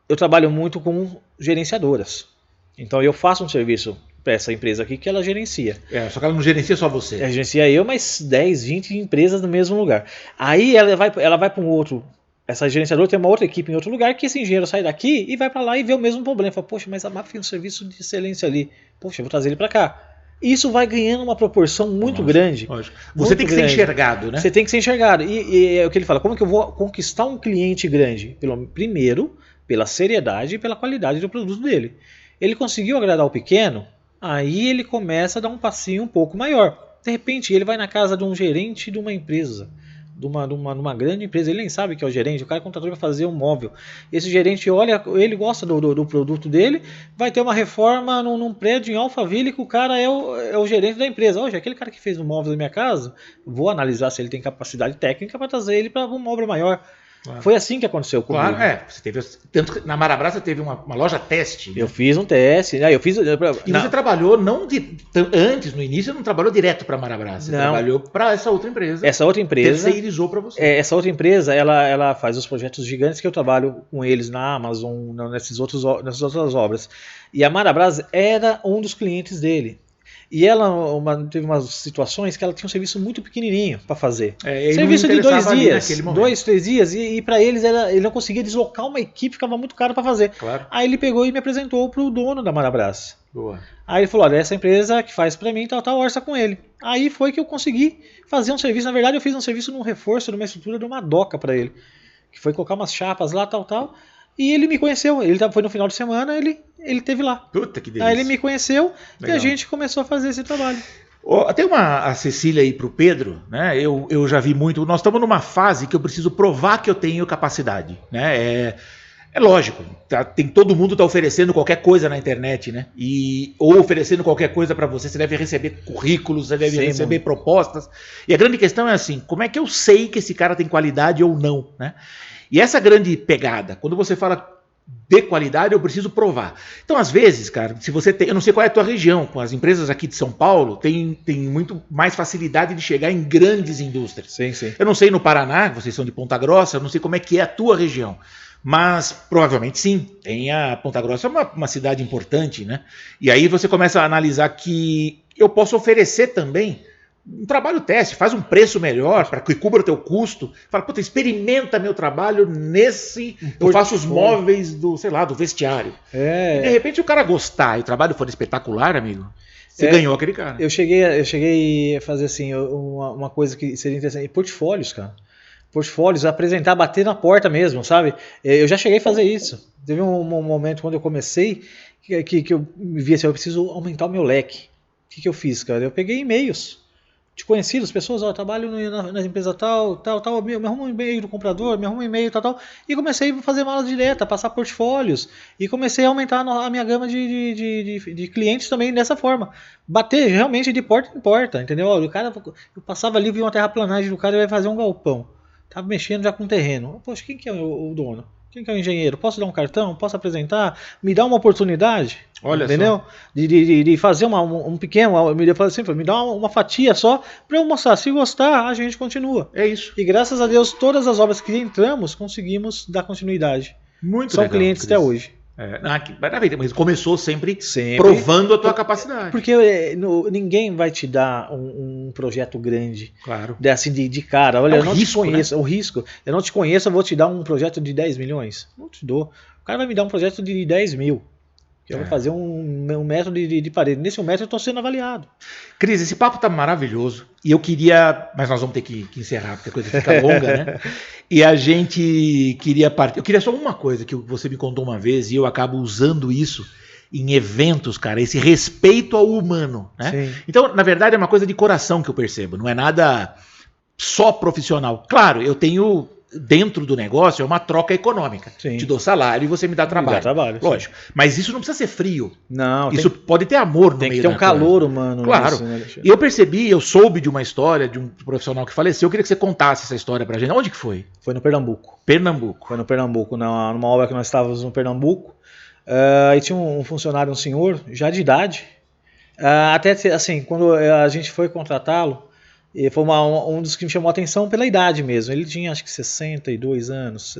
Eu trabalho muito com gerenciadoras. Então eu faço um serviço para essa empresa aqui que ela gerencia. Só que ela não gerencia só você. Ela gerencia eu, mas 10, 20 empresas no mesmo lugar. Aí ela vai para um outro... Essa gerenciadora tem uma outra equipe em outro lugar que esse engenheiro sai daqui e vai para lá e vê o mesmo problema. Fala, poxa, mas a MAP fez um serviço de excelência ali. Poxa, eu vou trazer ele para cá. Isso vai ganhando uma proporção muito grande. Lógico. Você tem que ser enxergado, né? Você tem que ser enxergado. E é o que ele fala, como que eu vou conquistar um cliente grande? Primeiro, pela seriedade e pela qualidade do produto dele. Ele conseguiu agradar o pequeno, aí ele começa a dar um passinho um pouco maior. De repente, ele vai na casa de um gerente de uma empresa. de uma grande empresa, ele nem sabe que é o gerente, o cara contratou para fazer um móvel. Esse gerente olha, ele gosta do produto dele, vai ter uma reforma num prédio em Alphaville que o cara é o gerente da empresa. Hoje, aquele cara que fez o móvel da minha casa, vou analisar se ele tem capacidade técnica para trazer ele para uma obra maior. Claro. Foi assim que aconteceu comigo. Claro, você teve, tanto que na Marabras você teve uma loja teste. Né? Eu fiz um teste, né? E você trabalhou antes, no início, você não trabalhou direto para a Marabras, você trabalhou para essa outra empresa. Essa outra empresa terceirizou para você. Essa outra empresa, ela faz os projetos gigantes que eu trabalho com eles na Amazon, nessas outras obras. E a Marabras era um dos clientes dele. E ela teve umas situações que ela tinha um serviço muito pequenininho para fazer. Serviço de 2 dias, 2, 3 dias, e para eles ele não conseguia deslocar uma equipe, ficava muito caro para fazer. Claro. Aí ele pegou e me apresentou para o dono da Marabras. Boa. Aí ele falou, olha, essa empresa que faz para mim, orça com ele. Aí foi que eu consegui fazer um serviço. Na verdade, eu fiz um serviço num reforço, numa estrutura de uma doca para ele. Que foi colocar umas chapas lá, tal. E ele me conheceu, foi no final de semana, ele teve lá. Puta que delícia. Aí ele me conheceu. Legal. E a gente começou a fazer esse trabalho. Tem a Cecília aí pro Pedro, né? Eu já vi muito. Nós estamos numa fase que eu preciso provar que eu tenho capacidade, né? É lógico, todo mundo está oferecendo qualquer coisa na internet, né? Ou oferecendo qualquer coisa para você deve receber currículos, você deve receber propostas. E a grande questão é assim, como é que eu sei que esse cara tem qualidade ou não, né? E essa grande pegada, quando você fala de qualidade, eu preciso provar. Então, às vezes, cara, se você tem, eu não sei qual é a tua região, com as empresas aqui de São Paulo, tem muito mais facilidade de chegar em grandes indústrias. Sim. Eu não sei no Paraná, vocês são de Ponta Grossa, eu não sei como é que é a tua região. Mas provavelmente sim, a Ponta Grossa é uma cidade importante, né? E aí você começa a analisar que eu posso oferecer também um trabalho teste, faz um preço melhor para que cubra o teu custo. Fala, puta, experimenta meu trabalho eu faço os móveis do vestiário. E de repente o cara gostar e o trabalho for espetacular, amigo, você ganhou aquele cara. Eu cheguei a fazer assim, uma coisa que seria interessante, portfólios, cara. Portfólios, apresentar, bater na porta mesmo, sabe? Eu já cheguei a fazer isso. Teve um momento quando eu comecei que eu vi assim, eu preciso aumentar o meu leque. O que eu fiz, cara? Eu peguei e-mails de conhecidos, pessoas, eu trabalho na empresa tal, me arruma um e-mail do comprador, me arruma um e-mail tal, e comecei a fazer mala direta, passar portfólios, e comecei a aumentar a minha gama de clientes também dessa forma. Bater realmente de porta em porta, entendeu? O cara, eu passava ali, vi uma terraplanagem do cara e vai fazer um galpão. Tava mexendo já com o terreno. Poxa, quem que é o dono? Quem que é o engenheiro? Posso dar um cartão? Posso apresentar? Me dá uma oportunidade? Olha, entendeu? De fazer um pequeno, me dá uma fatia só para eu mostrar. Se gostar, a gente continua. É isso. E graças a Deus, todas as obras que entramos, conseguimos dar continuidade. Muito São legal, clientes até hoje. Maravilha, mas começou sempre provando a tua capacidade. Porque ninguém vai te dar um projeto grande, claro, assim, de cara. Olha, eu não risco, te conheço, né? O risco. Eu não te conheço, eu vou te dar um projeto de 10 milhões. Não te dou. O cara vai me dar um projeto de 10 mil. Que eu vou fazer um metro de parede. Nesse 1 metro eu estou sendo avaliado. Cris, esse papo tá maravilhoso. E eu queria... Mas nós vamos ter que encerrar, porque a coisa fica longa, né? E a gente queria partir... Eu queria só uma coisa que você me contou uma vez, e eu acabo usando isso em eventos, cara. Esse respeito ao humano, né? Sim. Então, na verdade, é uma coisa de coração que eu percebo. Não é nada só profissional. Claro, eu tenho... Dentro do negócio é uma troca econômica. Sim. Te dou salário e você me dá trabalho. Lógico. Sim. Mas isso não precisa ser frio. Não. Isso pode ter amor no meio. Tem que ter um calor humano. Claro. Nisso, né? E eu soube de uma história de um profissional que faleceu. Eu queria que você contasse essa história pra gente. Onde que foi? Foi no Pernambuco. Foi no Pernambuco, numa obra que nós estávamos no Pernambuco. E tinha um funcionário, um senhor, já de idade. Até assim, quando a gente foi contratá-lo, e foi um dos que me chamou a atenção pela idade mesmo. Ele tinha acho que 62 anos.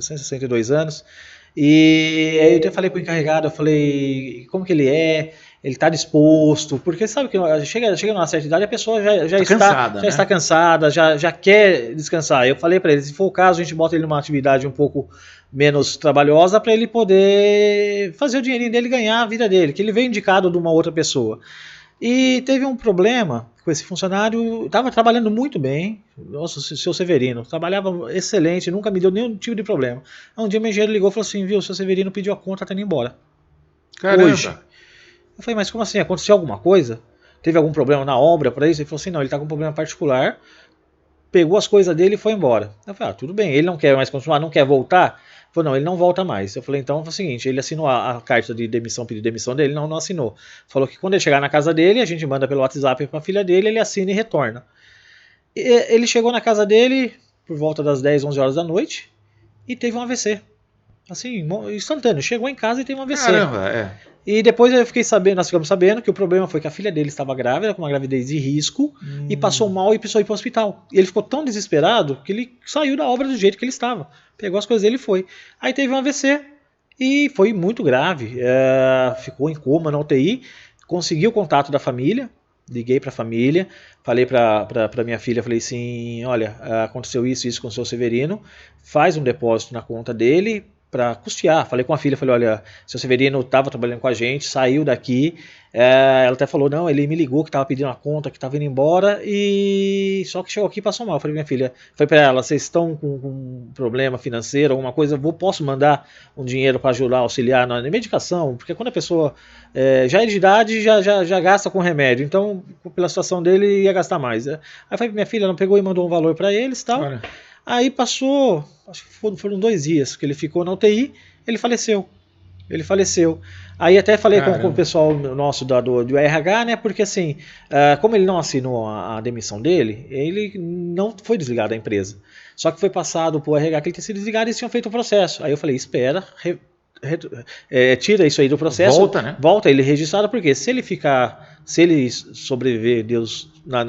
E aí eu falei pro encarregado, eu falei, como que ele é? Ele está disposto? Porque sabe que chega numa certa idade, a pessoa já está cansada, já quer descansar. Eu falei para ele, se for o caso, a gente bota ele numa atividade um pouco menos trabalhosa para ele poder fazer o dinheirinho dele, ganhar a vida dele, que ele veio indicado de uma outra pessoa. E teve um problema com esse funcionário, estava trabalhando muito bem, nossa, o seu Severino, trabalhava excelente, nunca me deu nenhum tipo de problema. Um dia meu engenheiro ligou e falou assim, viu, o seu Severino pediu a conta, tá indo embora. Caramba. Hoje. Eu falei, mas como assim, aconteceu alguma coisa? Teve algum problema na obra para isso? Ele falou assim, não, ele está com um problema particular, pegou as coisas dele e foi embora. Eu falei, tudo bem, ele não quer mais continuar, não quer voltar? Falou, não, ele não volta mais. Eu falei, então é o seguinte, ele assinou a carta de demissão, pedido de demissão dele, não assinou. Falou que quando ele chegar na casa dele, a gente manda pelo WhatsApp para a filha dele, ele assina e retorna. Ele chegou na casa dele por volta das 10, 11 horas da noite e teve um AVC. Assim, instantâneo. Chegou em casa e teve um AVC. Caramba, E depois nós ficamos sabendo que o problema foi que a filha dele estava grávida, com uma gravidez de risco, e passou mal e precisou ir para o hospital. E ele ficou tão desesperado que ele saiu da obra do jeito que ele estava. Pegou as coisas dele e foi. Aí teve um AVC e foi muito grave. Ficou em coma na UTI, conseguiu o contato da família, liguei para a família, falei para minha filha, falei assim, olha, aconteceu isso com o seu Severino, faz um depósito na conta dele, para custear. Falei com a filha, falei, olha, seu Severino estava trabalhando com a gente, saiu daqui, ela até falou, não, ele me ligou que estava pedindo uma conta, que estava indo embora, e só que chegou aqui e passou mal. Falei, minha filha, foi para ela, vocês estão com um problema financeiro, alguma coisa, posso mandar um dinheiro para ajudar, auxiliar na medicação, porque quando a pessoa já é de idade, já gasta com remédio, então pela situação dele ia gastar mais. Aí falei, minha filha, ela pegou e mandou um valor para eles e tal. Olha. Aí passou, acho que foram 2 dias que ele ficou na UTI, ele faleceu. Aí até falei com o pessoal nosso do RH, né? Porque assim, como ele não assinou a demissão dele, ele não foi desligado da empresa. Só que foi passado para o RH que ele tinha sido desligado e eles tinham feito o processo. Aí eu falei, espera, tira isso aí do processo. Volta, né? Volta ele registrado, porque se ele sobreviver, Deus, na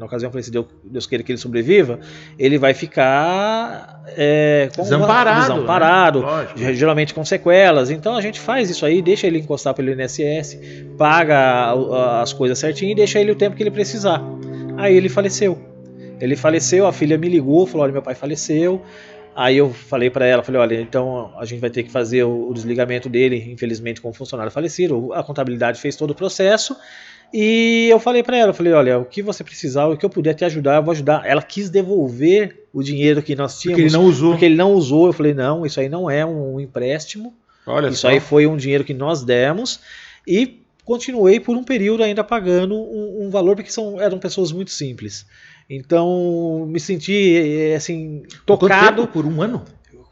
ocasião eu falei, se Deus queira que ele sobreviva, ele vai ficar desamparado, né? Geralmente com sequelas. Então a gente faz isso aí, deixa ele encostar pelo INSS, paga as coisas certinho e deixa ele o tempo que ele precisar. Aí ele faleceu, a filha me ligou, falou, olha, meu pai faleceu. Aí eu falei para ela, olha, então a gente vai ter que fazer o desligamento dele, infelizmente com o funcionário falecido, a contabilidade fez todo o processo, e eu falei para ela, olha, o que você precisar, o que eu puder te ajudar, eu vou ajudar. Ela quis devolver o dinheiro que nós tínhamos, porque ele não usou. Eu falei, não, isso aí não é um empréstimo, isso aí foi um dinheiro que nós demos, e continuei por um período ainda pagando um valor, porque eram pessoas muito simples. Então, me senti, assim, tocado. Por um ano?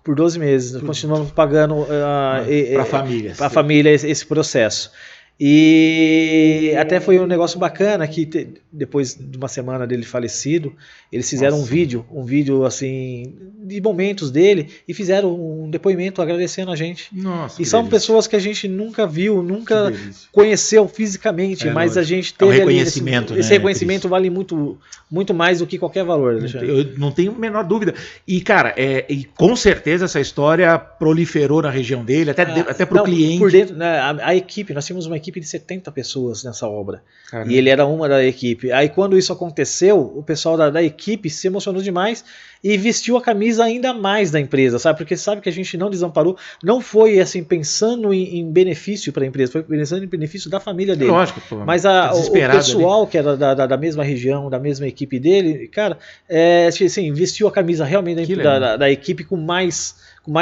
Por 12 meses. Continuamos pagando para a família esse processo. E até foi um negócio bacana que depois de uma semana dele falecido, eles fizeram um vídeo assim de momentos dele e fizeram um depoimento agradecendo a gente. Nossa, e são pessoas que a gente nunca viu, nunca conheceu fisicamente, mas a gente teve reconhecimento, esse reconhecimento vale muito, muito mais do que qualquer valor. Eu não tenho a menor dúvida. E cara, e com certeza essa história proliferou na região dele, até para o cliente. Por dentro, né, a equipe, nós tínhamos uma equipe de 70 pessoas nessa obra. Caramba. E ele era uma da equipe. Aí quando isso aconteceu, o pessoal da equipe se emocionou demais e vestiu a camisa ainda mais da empresa, sabe? Porque sabe que a gente não desamparou, não foi assim pensando em benefício para a empresa, foi pensando em benefício da família dele. Lógico, pô, mas o pessoal ali, que era da mesma região, da mesma equipe dele, cara, assim, vestiu a camisa realmente da equipe com mais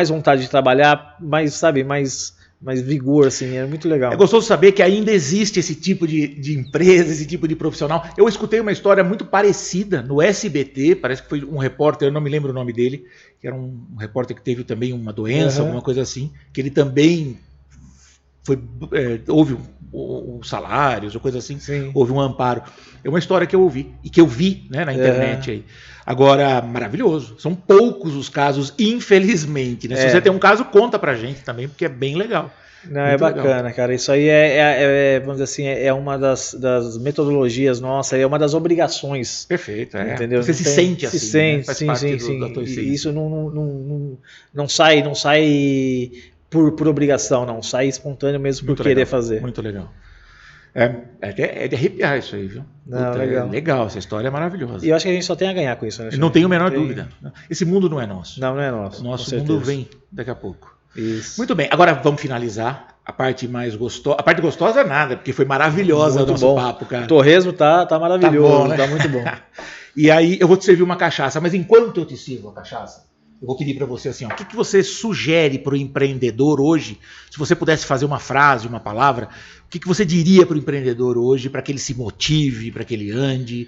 vontade de trabalhar, mais vigor, assim, é muito legal. É gostoso saber que ainda existe esse tipo de empresa, esse tipo de profissional. Eu escutei uma história muito parecida no SBT, parece que foi um repórter, eu não me lembro o nome dele, que era um repórter que teve também uma doença, alguma coisa assim, que ele também houve salários ou coisa assim, sim, houve um amparo. É uma história que eu ouvi e que eu vi, né, na internet aí. Agora, maravilhoso. São poucos os casos, infelizmente. Né? Se você tem um caso, conta pra gente também, porque é bem legal. Não, é bacana, legal, cara. Isso aí vamos dizer assim, é uma das metodologias nossas, é uma das obrigações. Perfeito, entendeu? Você se sente assim. Se sente, né? sim. E isso não sai por obrigação, não. Sai espontâneo mesmo por querer fazer. Muito legal. É de arrepiar isso aí, viu? Não, legal. Legal, essa história é maravilhosa. E eu acho que a gente só tem a ganhar com isso, né? Não tenho a menor dúvida. Esse mundo não é nosso. Não é nosso. O nosso mundo vem daqui a pouco. Isso. Muito bem, agora vamos finalizar. A parte mais gostosa. A parte gostosa é nada, porque foi maravilhosa o nosso papo, cara. O torresmo tá maravilhoso, tá bom, né? Tá muito bom. E aí eu vou te servir uma cachaça, mas enquanto eu te sirvo a cachaça, eu vou pedir para você assim, ó, o que você sugere para o empreendedor hoje? Se você pudesse fazer uma frase, uma palavra, o que você diria para o empreendedor hoje para que ele se motive, para que ele ande?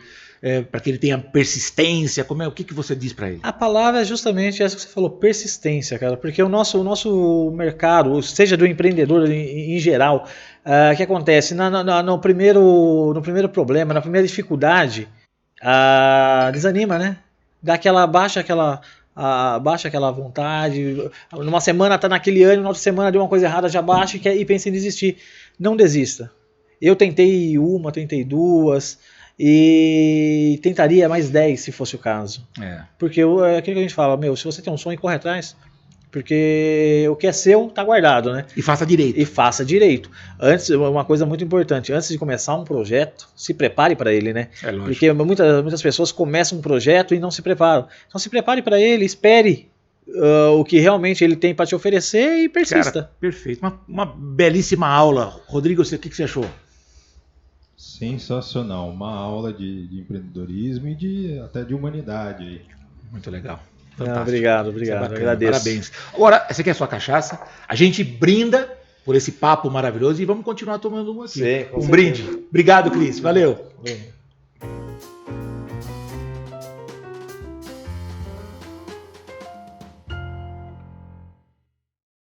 para que ele tenha persistência? O que você diz para ele? A palavra é justamente essa que você falou, persistência, cara, porque o nosso mercado, seja do empreendedor em geral, o que acontece? No primeiro problema, na primeira dificuldade, desanima, né? Baixa aquela vontade, numa semana tá naquele ano, na outra semana deu uma coisa errada, já baixa e pensa em desistir. Não desista. Eu tentei uma, tentei duas, e tentaria mais 10 se fosse o caso. Porque é aquilo que a gente fala, se você tem um sonho, corre atrás. Porque o que é seu tá guardado, né? E faça direito. E faça direito. Antes, uma coisa muito importante, antes de começar um projeto, se prepare para ele, né? É lógico. Porque muitas pessoas começam um projeto e não se preparam. Então se prepare para ele, espere o que realmente ele tem para te oferecer e persista. Cara, perfeito. Uma belíssima aula. Rodrigo, o que você achou? Sensacional. Uma aula de empreendedorismo e até de humanidade. Muito legal. Obrigado, agradeço. Parabéns. Agora, essa aqui é a sua cachaça. A gente brinda por esse papo maravilhoso e vamos continuar tomando uma aqui. Sim, com um certeza. brinde. Obrigado, Cris. Valeu.